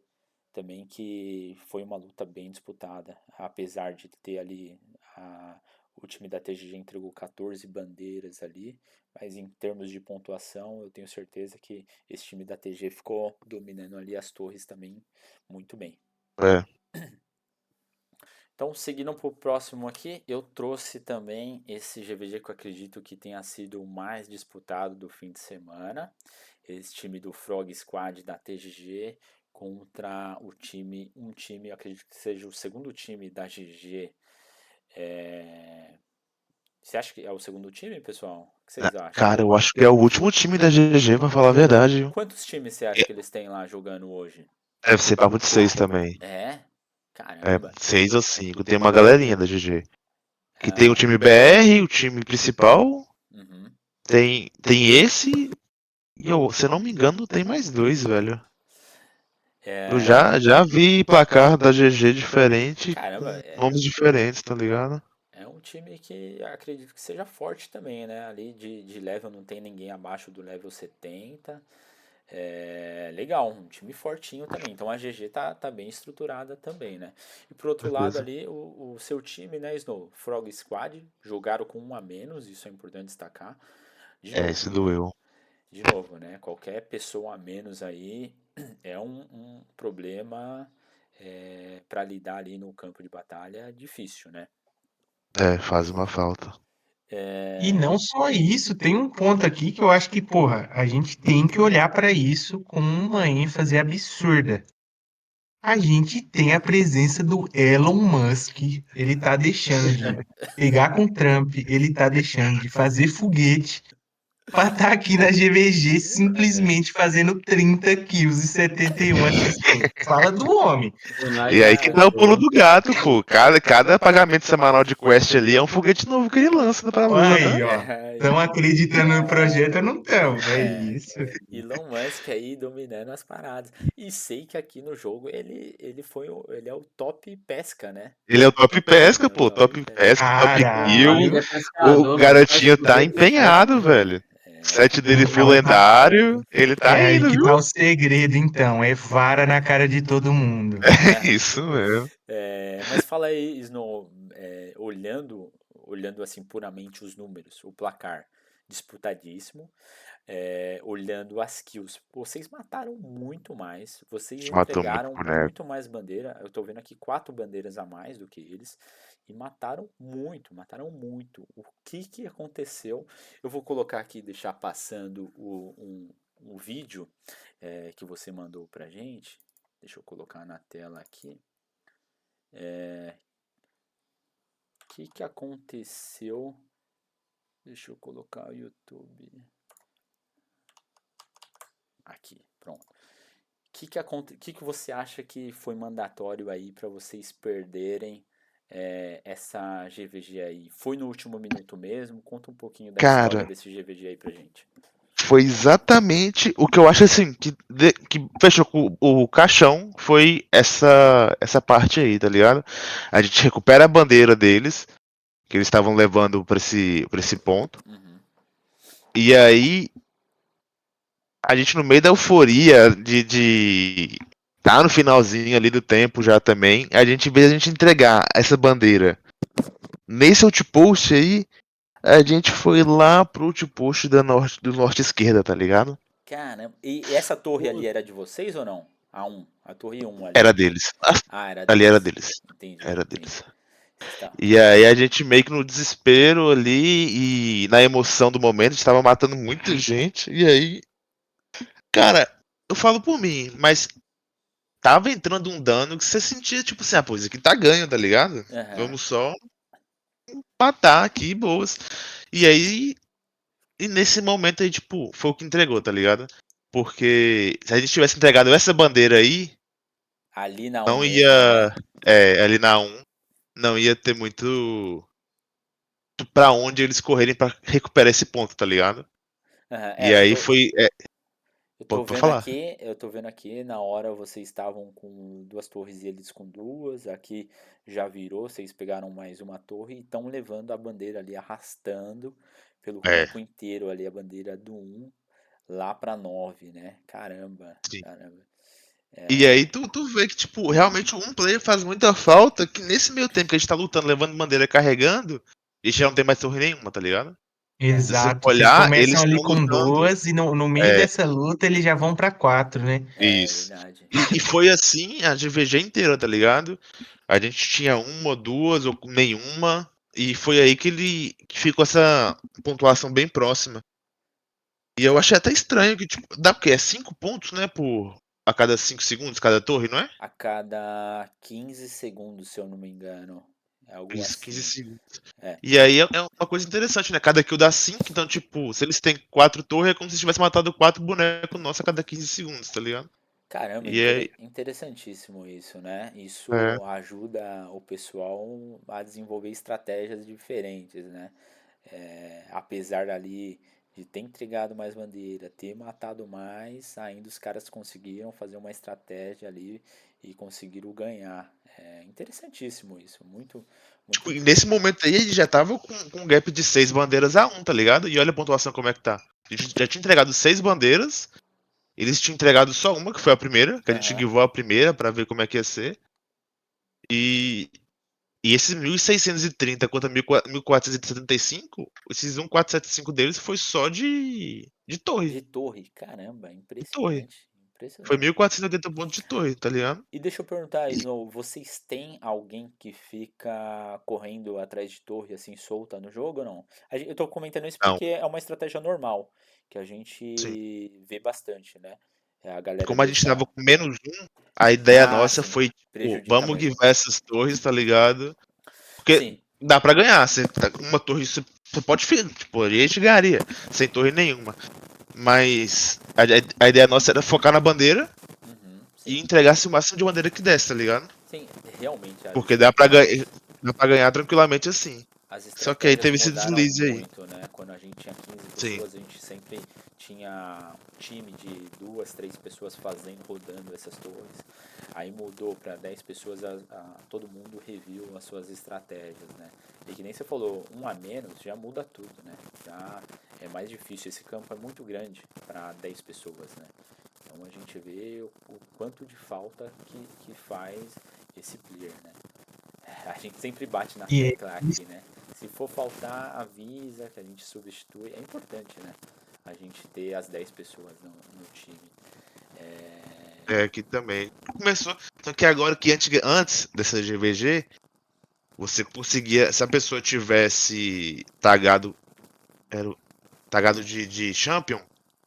também que foi uma luta bem disputada, apesar de ter ali o time da TGG entregou 14 bandeiras ali, mas em termos de pontuação eu tenho certeza que esse time da TG ficou dominando ali as torres também muito bem. É. Então, seguindo para o próximo aqui, eu trouxe também esse GVG que eu acredito que tenha sido o mais disputado do fim de semana. Esse time do Frog Squad da TGG contra um time, eu acredito que seja o segundo time da GG. Você acha que é o segundo time, pessoal? O que vocês acham? Cara, eu acho que é o último time da GG, pra falar a verdade. Viu? Quantos times você acha que eles têm lá jogando hoje? Deve ser papo de 6 também. É? É, Caramba. 6 ou 5. Tem uma galerinha da GG. Que tem o Ah, time BR, o time principal. uhum. Tem esse. E eu, se eu não me engano, tem mais dois, velho. Eu É, já vi placar da GG diferente caramba, com nomes diferentes, tá ligado? é um time que acredito que seja forte também, né? Ali de level não tem ninguém abaixo do level 70. Legal, um time fortinho também. Então a GG tá bem estruturada também, né? E por Com outro lado certeza. ali, o seu time, né, Snow? Frog Squad, jogaram com um a menos, isso é importante destacar. De É, esse novo, doeu. de novo, né? Qualquer pessoa a menos aí é um problema para lidar ali no campo de batalha é difícil, né? Faz uma falta. E não só isso, tem um ponto aqui que eu acho que, porra, a gente tem que olhar para isso com uma ênfase absurda. A gente tem a presença do Elon Musk, ele tá deixando de pegar com Trump, ele tá deixando de fazer foguete pra estar aqui na GVG simplesmente fazendo 30 quilos e 71 assistências. Fala do homem. O Nike E aí que tá o pulo acertou. do gato, pô. Cada pagamento semanal de quest ali é um foguete novo que ele lança pra lua, tá? Aí, ó. Estão acreditando no projeto ou não estão? É É, isso. Elon Musk aí dominando as paradas. E sei que aqui no jogo ele é o top pesca, né? Ele é o top pesca, É o pô. top Top pesca. pesca, top Meu kill. amigo Caralho. é O pescador, mas faz garotinho tá foguete de pesca, empenhado, velho. velho. O set dele full Então tá. lendário. Ele tá É aí indo, que tá viu? o segredo, então. É vara na cara de todo mundo. É isso mesmo. Mas fala aí, Snow, olhando assim puramente os números, o placar disputadíssimo, olhando as kills, vocês mataram muito mais, vocês Matou muito entregaram boneco. muito mais bandeira. Eu tô vendo aqui 4 bandeiras a mais do que eles e mataram muito. O que que aconteceu? Eu vou colocar aqui, deixar passando o vídeo que você mandou pra gente. Deixa eu colocar na tela aqui. O que que aconteceu? Deixa eu colocar o YouTube. Aqui, pronto. Que que você acha que foi mandatório aí para vocês perderem essa GVG aí? Foi no último minuto mesmo? Conta um pouquinho da história Cara, desse GVG aí pra gente. foi exatamente o que eu acho assim, que fechou com o caixão, foi essa parte aí, tá ligado? A gente recupera a bandeira deles, que eles estavam levando pra esse ponto. Uhum. E aí, a gente no meio da euforia tá no finalzinho ali do tempo já também, a gente vê a gente entregar essa bandeira. Nesse outpost aí, a gente foi lá pro outpost do norte esquerda, tá ligado? Caramba, e essa torre ali Pô, era de vocês ou não? A torre 1 ali. Era deles. Ah, era Ali era deles. deles. Entendi, Era entendi. deles. Tá. E aí a gente meio que no desespero ali e na emoção do momento, a gente tava matando muita gente. E aí, cara, eu falo por mim, mas tava entrando um dano que você sentia, tipo assim, pô, isso aqui tá ganho, tá ligado? Aham. Vamos só matar aqui, boas. E aí, e nesse momento aí, tipo, foi o que entregou, tá ligado? Porque se a gente tivesse entregado essa bandeira aí, Ali na 1 não mesmo, né? ia. Ali na 1, não ia ter muito pra onde eles correrem pra recuperar esse ponto, tá ligado? Aham. E aí foi. Eu tô Pode vendo falar. aqui, na hora vocês estavam com 2 torres e eles com 2, aqui já virou, vocês pegaram mais uma torre e estão levando a bandeira ali, arrastando pelo É, campo inteiro ali, a bandeira do 1 lá pra 9, né? Caramba, sim. caramba. E aí tu vê que, tipo, realmente um player faz muita falta, que nesse meio tempo que a gente tá lutando, levando bandeira, carregando, a gente já não tem mais torre nenhuma, tá ligado? Se você Exato. Vocês olhar, começam eles ali estão com lutando. 2 e no meio É, dessa luta eles já vão pra 4, né? É isso. verdade. E foi assim a GVG inteira, tá ligado? A gente tinha uma, duas ou nenhuma. E foi aí que ficou essa pontuação bem próxima. E eu achei até estranho que, tipo, dá o quê? É 5 pontos, né? A cada 5 segundos, cada torre, não é? A cada 15 segundos, se eu não me engano. É algo Isso, 15 assim. segundos. É. E aí é uma coisa interessante, né? Cada kill dá 5, então, tipo, se eles têm 4 torres, é como se tivesse matado 4 bonecos nossos a cada 15 segundos, tá ligado? Caramba, E aí, interessantíssimo isso, né? é, Isso ajuda o pessoal a desenvolver estratégias diferentes, né? Apesar ali de ter entregado mais bandeira, ter matado mais, ainda os caras conseguiram fazer uma estratégia ali e conseguiram ganhar. É interessantíssimo isso, muito, muito tipo, e nesse interessante. momento aí, ele já tava com um gap de 6 bandeiras a um, tá ligado? E olha a pontuação como é que tá. A gente já tinha entregado 6 bandeiras, eles tinham entregado só uma, que foi a primeira, que a gente Aham. guivou a primeira pra ver como é que ia ser. E, e esses 1.630 contra 1.475, esses 1.475 deles foi só de torre. De torre, caramba, De torre. impressionante, Foi Impressionante. 1.480 pontos de torre, tá ligado? E deixa eu perguntar, E- Snow, vocês têm alguém que fica correndo atrás de torre assim solta no jogo ou não? Eu tô comentando isso Não, porque é uma estratégia normal que a sim. gente vê bastante, né? É, a galera Como a gente tava deixa. com -1, a ideia Ah, nossa sim. foi, tipo, Prejudica vamos mesmo. guivar essas torres, tá ligado? Porque Sim. dá pra ganhar. Você tá com uma torre, você pode, tipo, a gente ganharia, sem torre nenhuma. Mas a ideia nossa era focar na bandeira Uhum, e sim. entregar o máximo de bandeira que desse, tá ligado? Sim, realmente Porque dá pra ganhar tranquilamente assim. as Só que aí estratégias teve esse mudaram deslize aí. muito, né? Quando a gente tinha 15 Sim. pessoas, a gente sempre tinha um time de 2, 3 pessoas fazendo, rodando essas torres. Aí mudou para 10 pessoas, todo mundo reviu as suas estratégias, né? E que nem você falou, um a menos já muda tudo, né? Já é mais difícil. Esse campo é muito grande para 10 pessoas, né? Então a gente vê o quanto de falta que faz esse player, né? A gente sempre bate na E tecla aqui, né? Se for faltar, avisa que a gente substitui. É importante, né? A gente ter as 10 pessoas no time. É, aqui também. Começou. Só que agora que antes dessa GVG, você conseguia. Se a pessoa tivesse tagado. Era, tagado de Champion,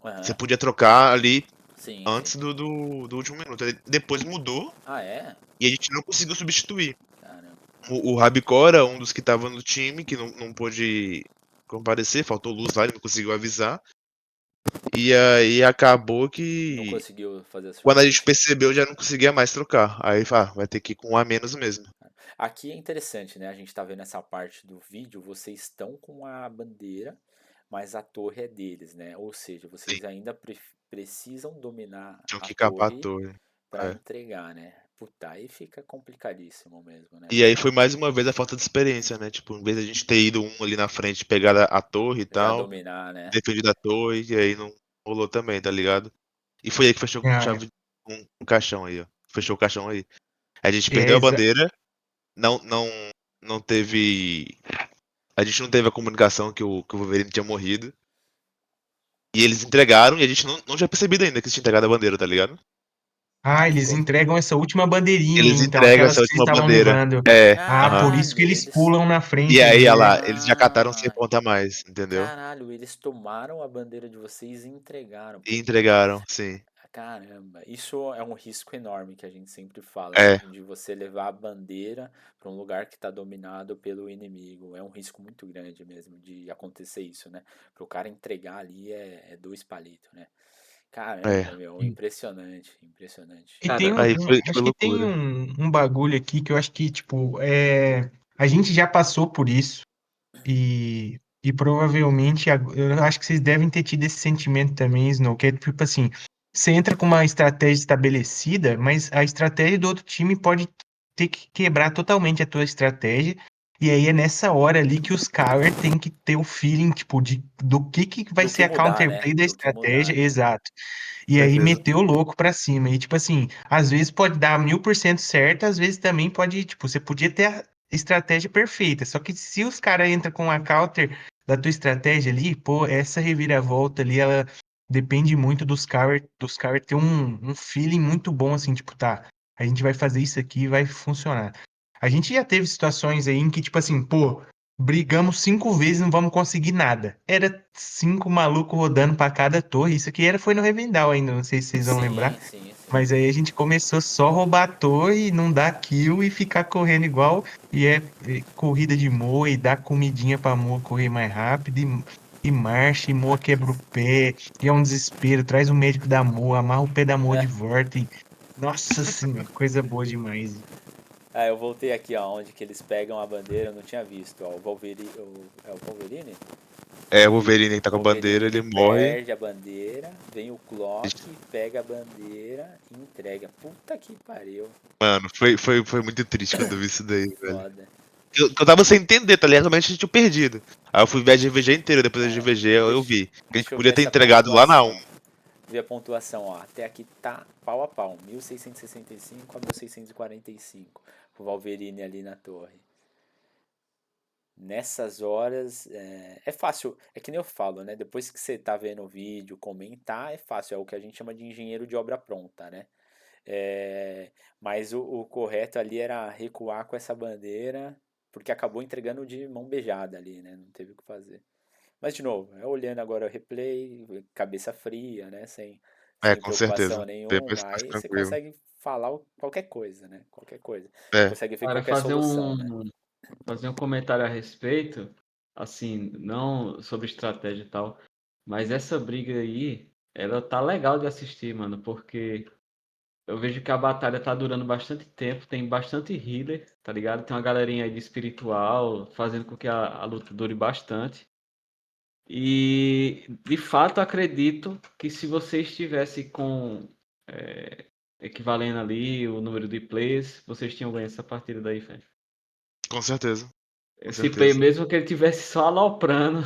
você Aham. podia trocar ali Sim, sim. antes do último minuto. Aí depois mudou Ah, é? e a gente não conseguiu substituir. Caramba. O Rabicora, um dos que tava no time, que não pôde comparecer, faltou luz lá, ele não conseguiu avisar. E aí acabou Não que conseguiu fazer a quando a gente substituição. percebeu já não conseguia mais trocar. Aí vai ter que ir com um a menos mesmo. Aqui é interessante, né? A gente tá vendo essa parte do vídeo, vocês estão com a bandeira, mas a torre é deles, né? Ou seja, Sim, vocês ainda precisam dominar tinham a que capar a torre torre. para É. entregar, né? Puta, aí fica complicadíssimo mesmo, né? E aí foi mais uma vez a falta de experiência, né? Tipo, em vez de a gente ter ido um ali na frente, pegar a torre e Já tal, dominar, né? defendido a torre, e aí não rolou também, tá ligado? E foi aí que fechou com ah, chave um caixão aí, ó. Fechou o caixão aí. A gente é, perdeu a bandeira, não, não, não teve. A gente não teve a comunicação que o Wolverine tinha morrido. E eles entregaram e a gente não tinha percebido ainda que eles tinham entregado a bandeira, tá ligado? eles Ficou. entregam essa última bandeirinha, Eles então, entregam aquelas essa que vocês última estavam bandeira. levando. É, Ah, aham. por isso que Caralho, eles eles. pulam na E frente aí, ali, olha é. lá, eles já cataram 100 Ah, pontos a mais, entendeu? caralho, eles tomaram a bandeira de vocês e entregaram. E Puta que. entregaram, sim. Caramba, isso é um risco enorme que a gente sempre fala, né? É, De você levar a bandeira para um lugar que está dominado pelo inimigo. É um risco muito grande mesmo de acontecer isso, né? Para o cara entregar ali é dois palitos, né? é. Caramba, meu, impressionante, impressionante. E tem Cara, Aí foi acho que tem loucura. um bagulho aqui que eu acho que, tipo, a gente já passou por isso e provavelmente, eu acho que vocês devem ter tido esse sentimento também, Snow, que é tipo assim, você entra com uma estratégia estabelecida, mas a estratégia do outro time pode ter que quebrar totalmente a tua estratégia, e aí é nessa hora ali que os counter tem que ter o feeling, tipo, do que vai Do ser que a mudar, né? counterplay da Do que mudar, estratégia, né? exato. Com E aí certeza. meteu o louco pra cima. E tipo assim, às vezes pode dar 1000% certo, às vezes também pode, tipo, você podia ter a estratégia perfeita. Só que se os caras entram com a counter da tua estratégia ali, pô, essa reviravolta ali, ela depende muito dos counter ter um feeling muito bom, assim, tipo, tá, a gente vai fazer isso aqui e vai funcionar. A gente já teve situações aí em que, tipo assim, pô, brigamos 5 vezes e não vamos conseguir nada. Era 5 malucos rodando pra cada torre. Isso aqui foi no Revendal ainda, não sei se vocês vão lembrar. Sim, sim, sim. Mas aí a gente começou só a roubar a torre, não dar kill e ficar correndo igual. E é corrida de Moa e dar comidinha pra Moa correr mais rápido. E marcha, e Moa quebra o pé. E é um desespero. Traz o médico da Moa, amarra o pé da Moa de volta. Nossa senhora, coisa boa demais. Ah, eu voltei aqui, ó, onde que eles pegam a bandeira, eu não tinha visto, ó, o Wolverine, é o Wolverine? É, o Wolverine que tá O com a Wolverine, bandeira, ele ele morre. perde a bandeira, vem o Clock, pega a bandeira e entrega. Puta que pariu, Mano, foi muito triste quando eu vi isso daí, velho. foda. Eu tava sem entender, tá ligado? Realmente a gente tinha perdido. Aí eu fui ver a GVG inteira, depois da É, GVG eu deixa, vi. Que a gente deixa eu ver podia ter essa entregado lá na 1. pontuação. Ver a pontuação, ó, até aqui tá pau a pau, 1665 a 1645, o Wolverine ali na torre. nessas horas é fácil, é que nem eu falo, né? Depois que você tá vendo o vídeo, comentar, é fácil, é o que a gente chama de engenheiro de obra pronta, né? É, mas o correto ali era recuar com essa bandeira, porque acabou entregando de mão beijada ali, né? Não teve o que fazer. Mas, de novo, olhando agora o replay, cabeça fria, né? É, Sem com preocupação certeza. Bem nenhuma, mais aí você tranquilo. consegue falar qualquer coisa, né? Qualquer coisa. Você É, consegue ver Cara, qualquer solução, né? fazer um comentário a respeito, assim, não sobre estratégia e tal, mas essa briga aí, ela tá legal de assistir, mano, porque eu vejo que a batalha tá durando bastante tempo, tem bastante healer, tá ligado? Tem uma galerinha aí de espiritual, fazendo com que a luta dure bastante. E, de fato, acredito que se você estivesse com equivalendo ali o número de plays, vocês tinham ganho essa partida daí, velho. com certeza. Com Esse play, certeza. mesmo que ele tivesse só aloprando,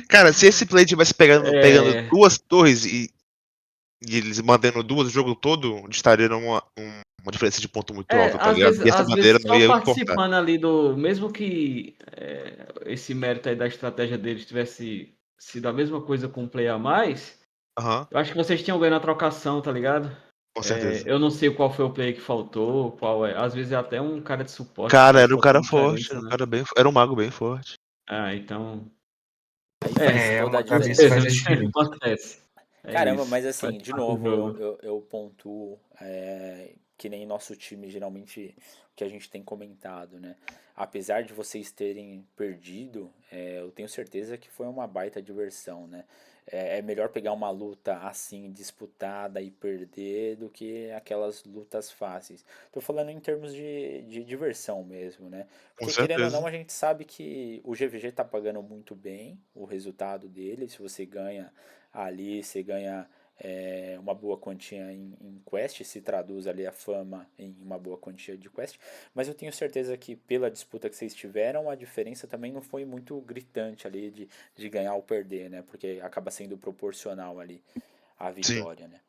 Cara, se esse play tivesse pegando é, duas torres e eles mantendo duas o jogo todo, eles estariam uma diferença de ponto muito alta, tá ligado? E essa às vezes bandeira não só ia importar. participando ali do. Mesmo que esse mérito aí da estratégia deles tivesse sido a mesma coisa com um play a mais, Aham, eu acho que vocês tinham ganho na trocação, tá ligado? com certeza. Eu não sei qual foi o play que faltou, qual é. Às vezes é até um cara de suporte que Cara, pode era um fazer cara uma forte, diferença, era um né? cara bem, era um mago bem forte. Ah, então. Aí faz É, É, toda a uma com cabeça diferença, faz certeza a né? diferença. acontece. É Caramba, isso. mas Faz assim, de parte do novo, jogo. eu pontuo que nem nosso time, geralmente, o que a gente tem comentado, né? Apesar de vocês terem perdido, eu tenho certeza que foi uma baita diversão, né? É melhor pegar uma luta assim, disputada e perder, do que aquelas lutas fáceis. Tô falando em termos de diversão mesmo, né? Com Porque querendo ou certeza. não, a gente sabe que o GVG tá pagando muito bem o resultado dele. Se você ganha ali, você ganha uma boa quantia em quest, se traduz ali a fama em uma boa quantia de quest, mas eu tenho certeza que pela disputa que vocês tiveram, a diferença também não foi muito gritante ali de ganhar ou perder, né? Porque acaba sendo proporcional ali a Sim. vitória, né?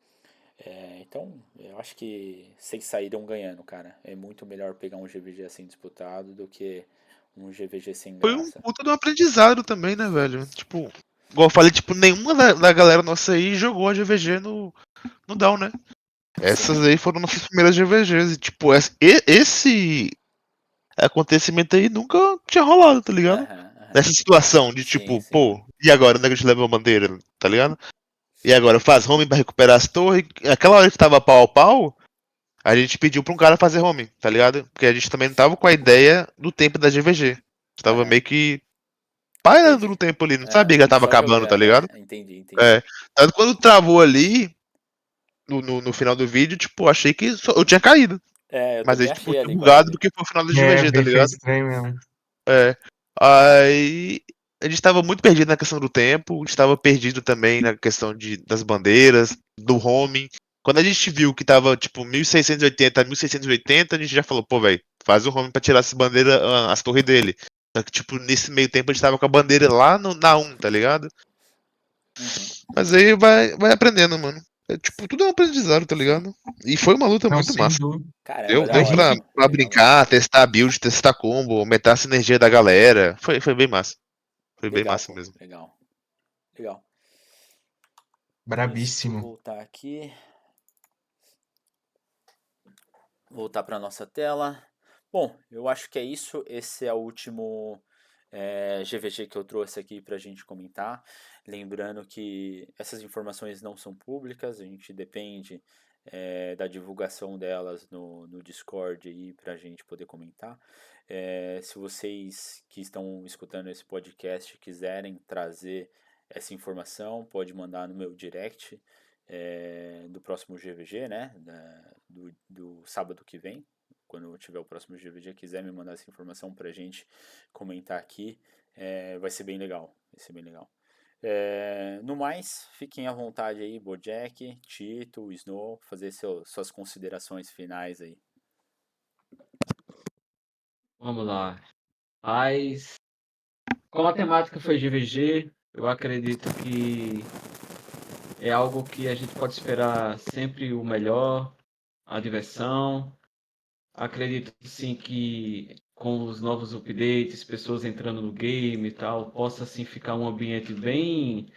Então, eu acho que vocês saíram ganhando, cara. É muito melhor pegar um GVG assim disputado do que um GVG sem Foi um graça. puta de um aprendizado também, né, velho? Tipo, igual eu falei, tipo, nenhuma da galera nossa aí jogou a GVG no Down, né? Essas Sim, aí foram nossas primeiras GVGs. E, tipo, esse acontecimento aí nunca tinha rolado, tá ligado? aham, aham. Nessa situação de Sim, tipo, sim. pô, e agora, onde é que a gente leva a bandeira, tá ligado? E agora, faz home pra recuperar as torres. Aquela hora que tava pau a pau, a gente pediu pra um cara fazer home, tá ligado? Porque a gente também não tava com a ideia do tempo da GVG. Tava Aham, meio que pairando no entendi. tempo ali, não sabia Aham. que já tava Só acabando, tá jogando, ligado? entendi, entendi. É. Tanto que quando travou ali, no final do vídeo, tipo, achei que eu tinha caído. Eu Mas aí, também tipo, achei tinha ali quando eu bugado vi. porque foi o final da É, GVG, tá foi ligado? estranho mesmo. É. Aí a gente tava muito perdido na questão do tempo, a gente tava perdido também na questão das bandeiras, do homing. Quando a gente viu que tava tipo 1680 a 1680, a gente já falou, pô, velho, faz o homing pra tirar essa bandeira, as torres dele. Só que, tipo, nesse meio tempo a gente tava com a bandeira lá na 1, tá ligado? Uhum. Mas aí vai aprendendo, mano. É, tipo, tudo é um aprendizado, tá Sim. ligado? E foi uma luta Não, muito sem massa. dúvida. Caramba, Deu, da A deu hora, pra, gente, mano. pra Legal mesmo. brincar, testar build, testar combo, aumentar a sinergia da galera. Foi bem massa. Foi bem Legal, massa pô. mesmo. Legal. Legal. Deixa eu brabíssimo. voltar aqui. Voltar para nossa tela. Bom, eu acho que é isso. Esse é o último GVG que eu trouxe aqui para a gente comentar. Lembrando que essas informações não são públicas, a gente depende da divulgação delas no Discord aí para a gente poder comentar. Se vocês que estão escutando esse podcast quiserem trazer essa informação, pode mandar no meu direct do próximo GVG, né? Do sábado que vem, quando tiver o próximo GVG, quiser me mandar essa informação pra gente comentar aqui, vai ser bem legal. Vai ser bem legal. No mais, fiquem à vontade aí, Bojack, Tito, Snow, fazer suas considerações finais aí. Vamos lá. Mas, como a temática foi GVG, eu acredito que é algo que a gente pode esperar sempre o melhor, a diversão. Acredito sim que com os novos updates, pessoas entrando no game e tal, possa assim ficar um ambiente bem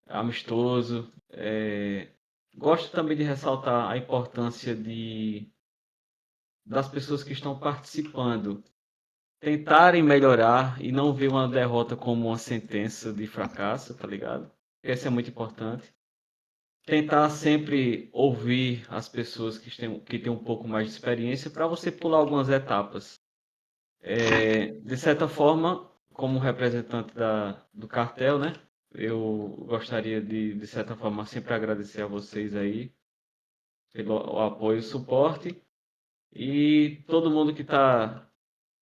amistoso. Gosto também de ressaltar a importância das pessoas que estão participando tentarem melhorar e não ver uma derrota como uma sentença de fracasso, tá ligado? Isso é muito importante. Tentar sempre ouvir as pessoas que têm um pouco mais de experiência para você pular algumas etapas. De certa forma, como representante do cartel, né? Eu gostaria de certa forma, sempre agradecer a vocês aí pelo apoio e suporte. E todo mundo que está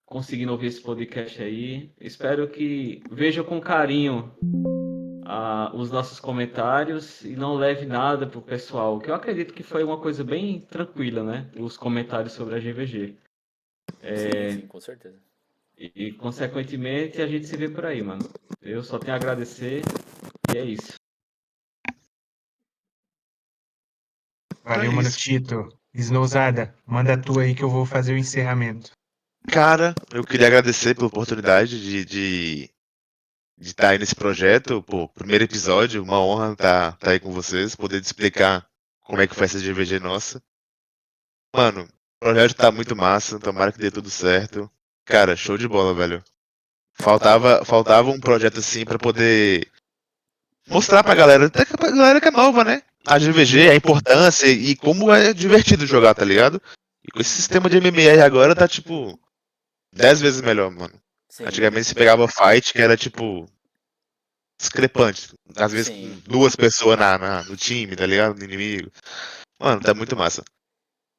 conseguindo ouvir esse podcast aí, espero que veja com carinho os nossos comentários e não leve nada pro pessoal, que eu acredito que foi uma coisa bem tranquila, né? Os comentários sobre a GVG. Sim, com certeza. Consequentemente, a gente se vê por aí, mano. Eu só tenho a agradecer e é isso. Valeu, É mano, isso. Tito. Snowzada, manda a tua aí que eu vou fazer o encerramento. Cara, eu queria agradecer pela oportunidade de estar aí nesse projeto. Pô, primeiro episódio, uma honra estar aí com vocês, poder te explicar como é que foi essa GVG nossa. Mano, o projeto tá muito massa, tomara que dê tudo certo. Cara, show de bola, velho. Faltava um projeto assim pra poder mostrar pra galera, até pra galera que é nova, né? A GVG, a importância e como é divertido jogar, tá ligado? E com esse sistema de MMR agora tá tipo 10 vezes melhor, mano. Sim, Antigamente você pegava fight que era tipo discrepante, às vezes com sim. duas pessoas no time, tá ligado? No inimigo. Mano, tá muito massa.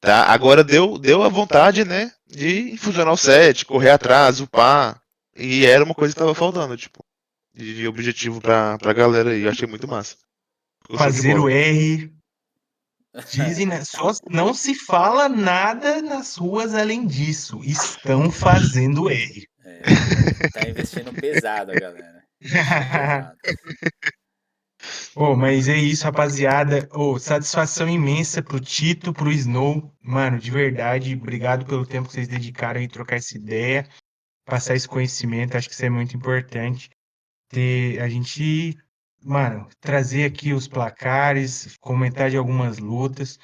Tá, agora deu a vontade, né, de infusionar o set, correr atrás, upar. E era uma coisa que tava faltando, tipo, de objetivo pra galera aí. Eu achei muito massa. Ficou show de Fazer bola. o R. Dizem, né? Só não se fala nada nas ruas além disso. Estão fazendo R. Tá investindo pesado a galera. Investindo pesado. Mas é isso, rapaziada. Satisfação imensa pro Tito, pro Snow. Mano, de verdade, obrigado pelo tempo que vocês dedicaram em trocar essa ideia, passar esse conhecimento. Acho que isso é muito importante. A gente, mano, trazer aqui os placares, comentar de algumas lutas,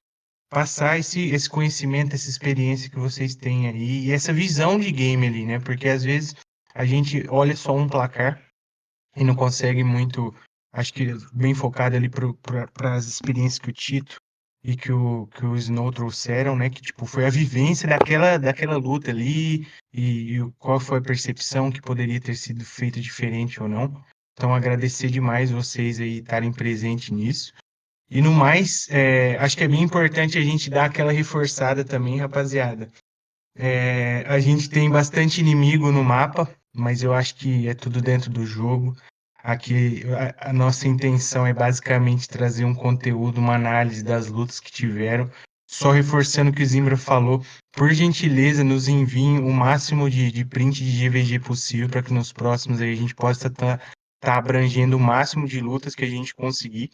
passar esse conhecimento, essa experiência que vocês têm aí e essa visão de game ali, né? Porque às vezes a gente olha só um placar e não consegue muito, acho que bem focado ali para as experiências que o Tito e que o Snow trouxeram, né? Que tipo foi a vivência daquela luta ali e qual foi a percepção que poderia ter sido feita diferente ou não. Então agradecer demais vocês aí estarem presentes nisso. E no mais, acho que é bem importante a gente dar aquela reforçada também, rapaziada. A gente tem bastante inimigo no mapa, mas eu acho que é tudo dentro do jogo. Aqui a nossa intenção é basicamente trazer um conteúdo, uma análise das lutas que tiveram. Só reforçando o que o Zimbra falou, por gentileza, nos enviem o máximo de print de GVG possível para que nos próximos aí a gente possa estar abrangendo o máximo de lutas que a gente conseguir.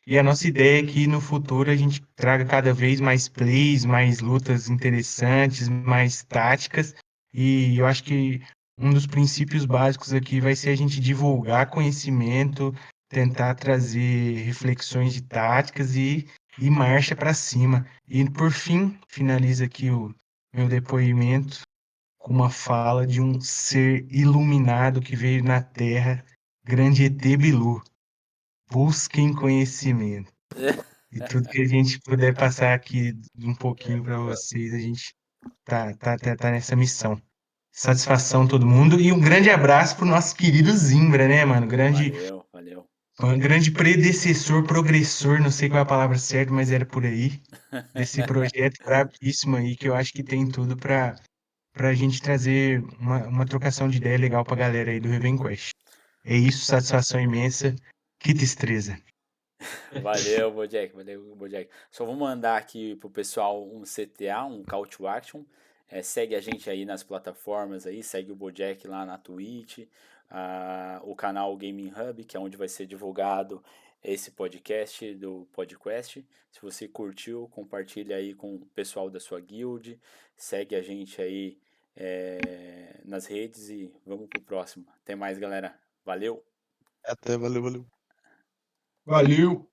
E a nossa ideia é que no futuro a gente traga cada vez mais plays, mais lutas interessantes, mais táticas. E eu acho que um dos princípios básicos aqui vai ser a gente divulgar conhecimento, tentar trazer reflexões de táticas e marcha para cima. E por fim, finaliza aqui o meu depoimento com uma fala de um ser iluminado que veio na Terra, grande ET Bilu. Busquem conhecimento. E tudo que a gente puder passar aqui um pouquinho para vocês, a gente tá nessa missão. Satisfação todo mundo e um grande abraço pro nosso querido Zimbra, né, mano? Valeu, valeu. Um grande predecessor, progressor, não sei qual é a palavra certa, mas era por aí, desse projeto brabíssimo aí, que eu acho que tem tudo pra gente trazer uma trocação de ideia legal pra galera aí do Raven Quest. É isso, satisfação imensa. Que destreza. Valeu, Bojack. Só vou mandar aqui pro pessoal um CTA, um Call to Action. Segue a gente aí nas plataformas aí, segue o Bojack lá na Twitch, o canal Gaming Hub, que é onde vai ser divulgado esse podcast do podcast. Se você curtiu, compartilha aí com o pessoal da sua guild, segue a gente aí nas redes e vamos pro próximo. Até mais, galera. Valeu! Até, valeu, valeu. Valeu!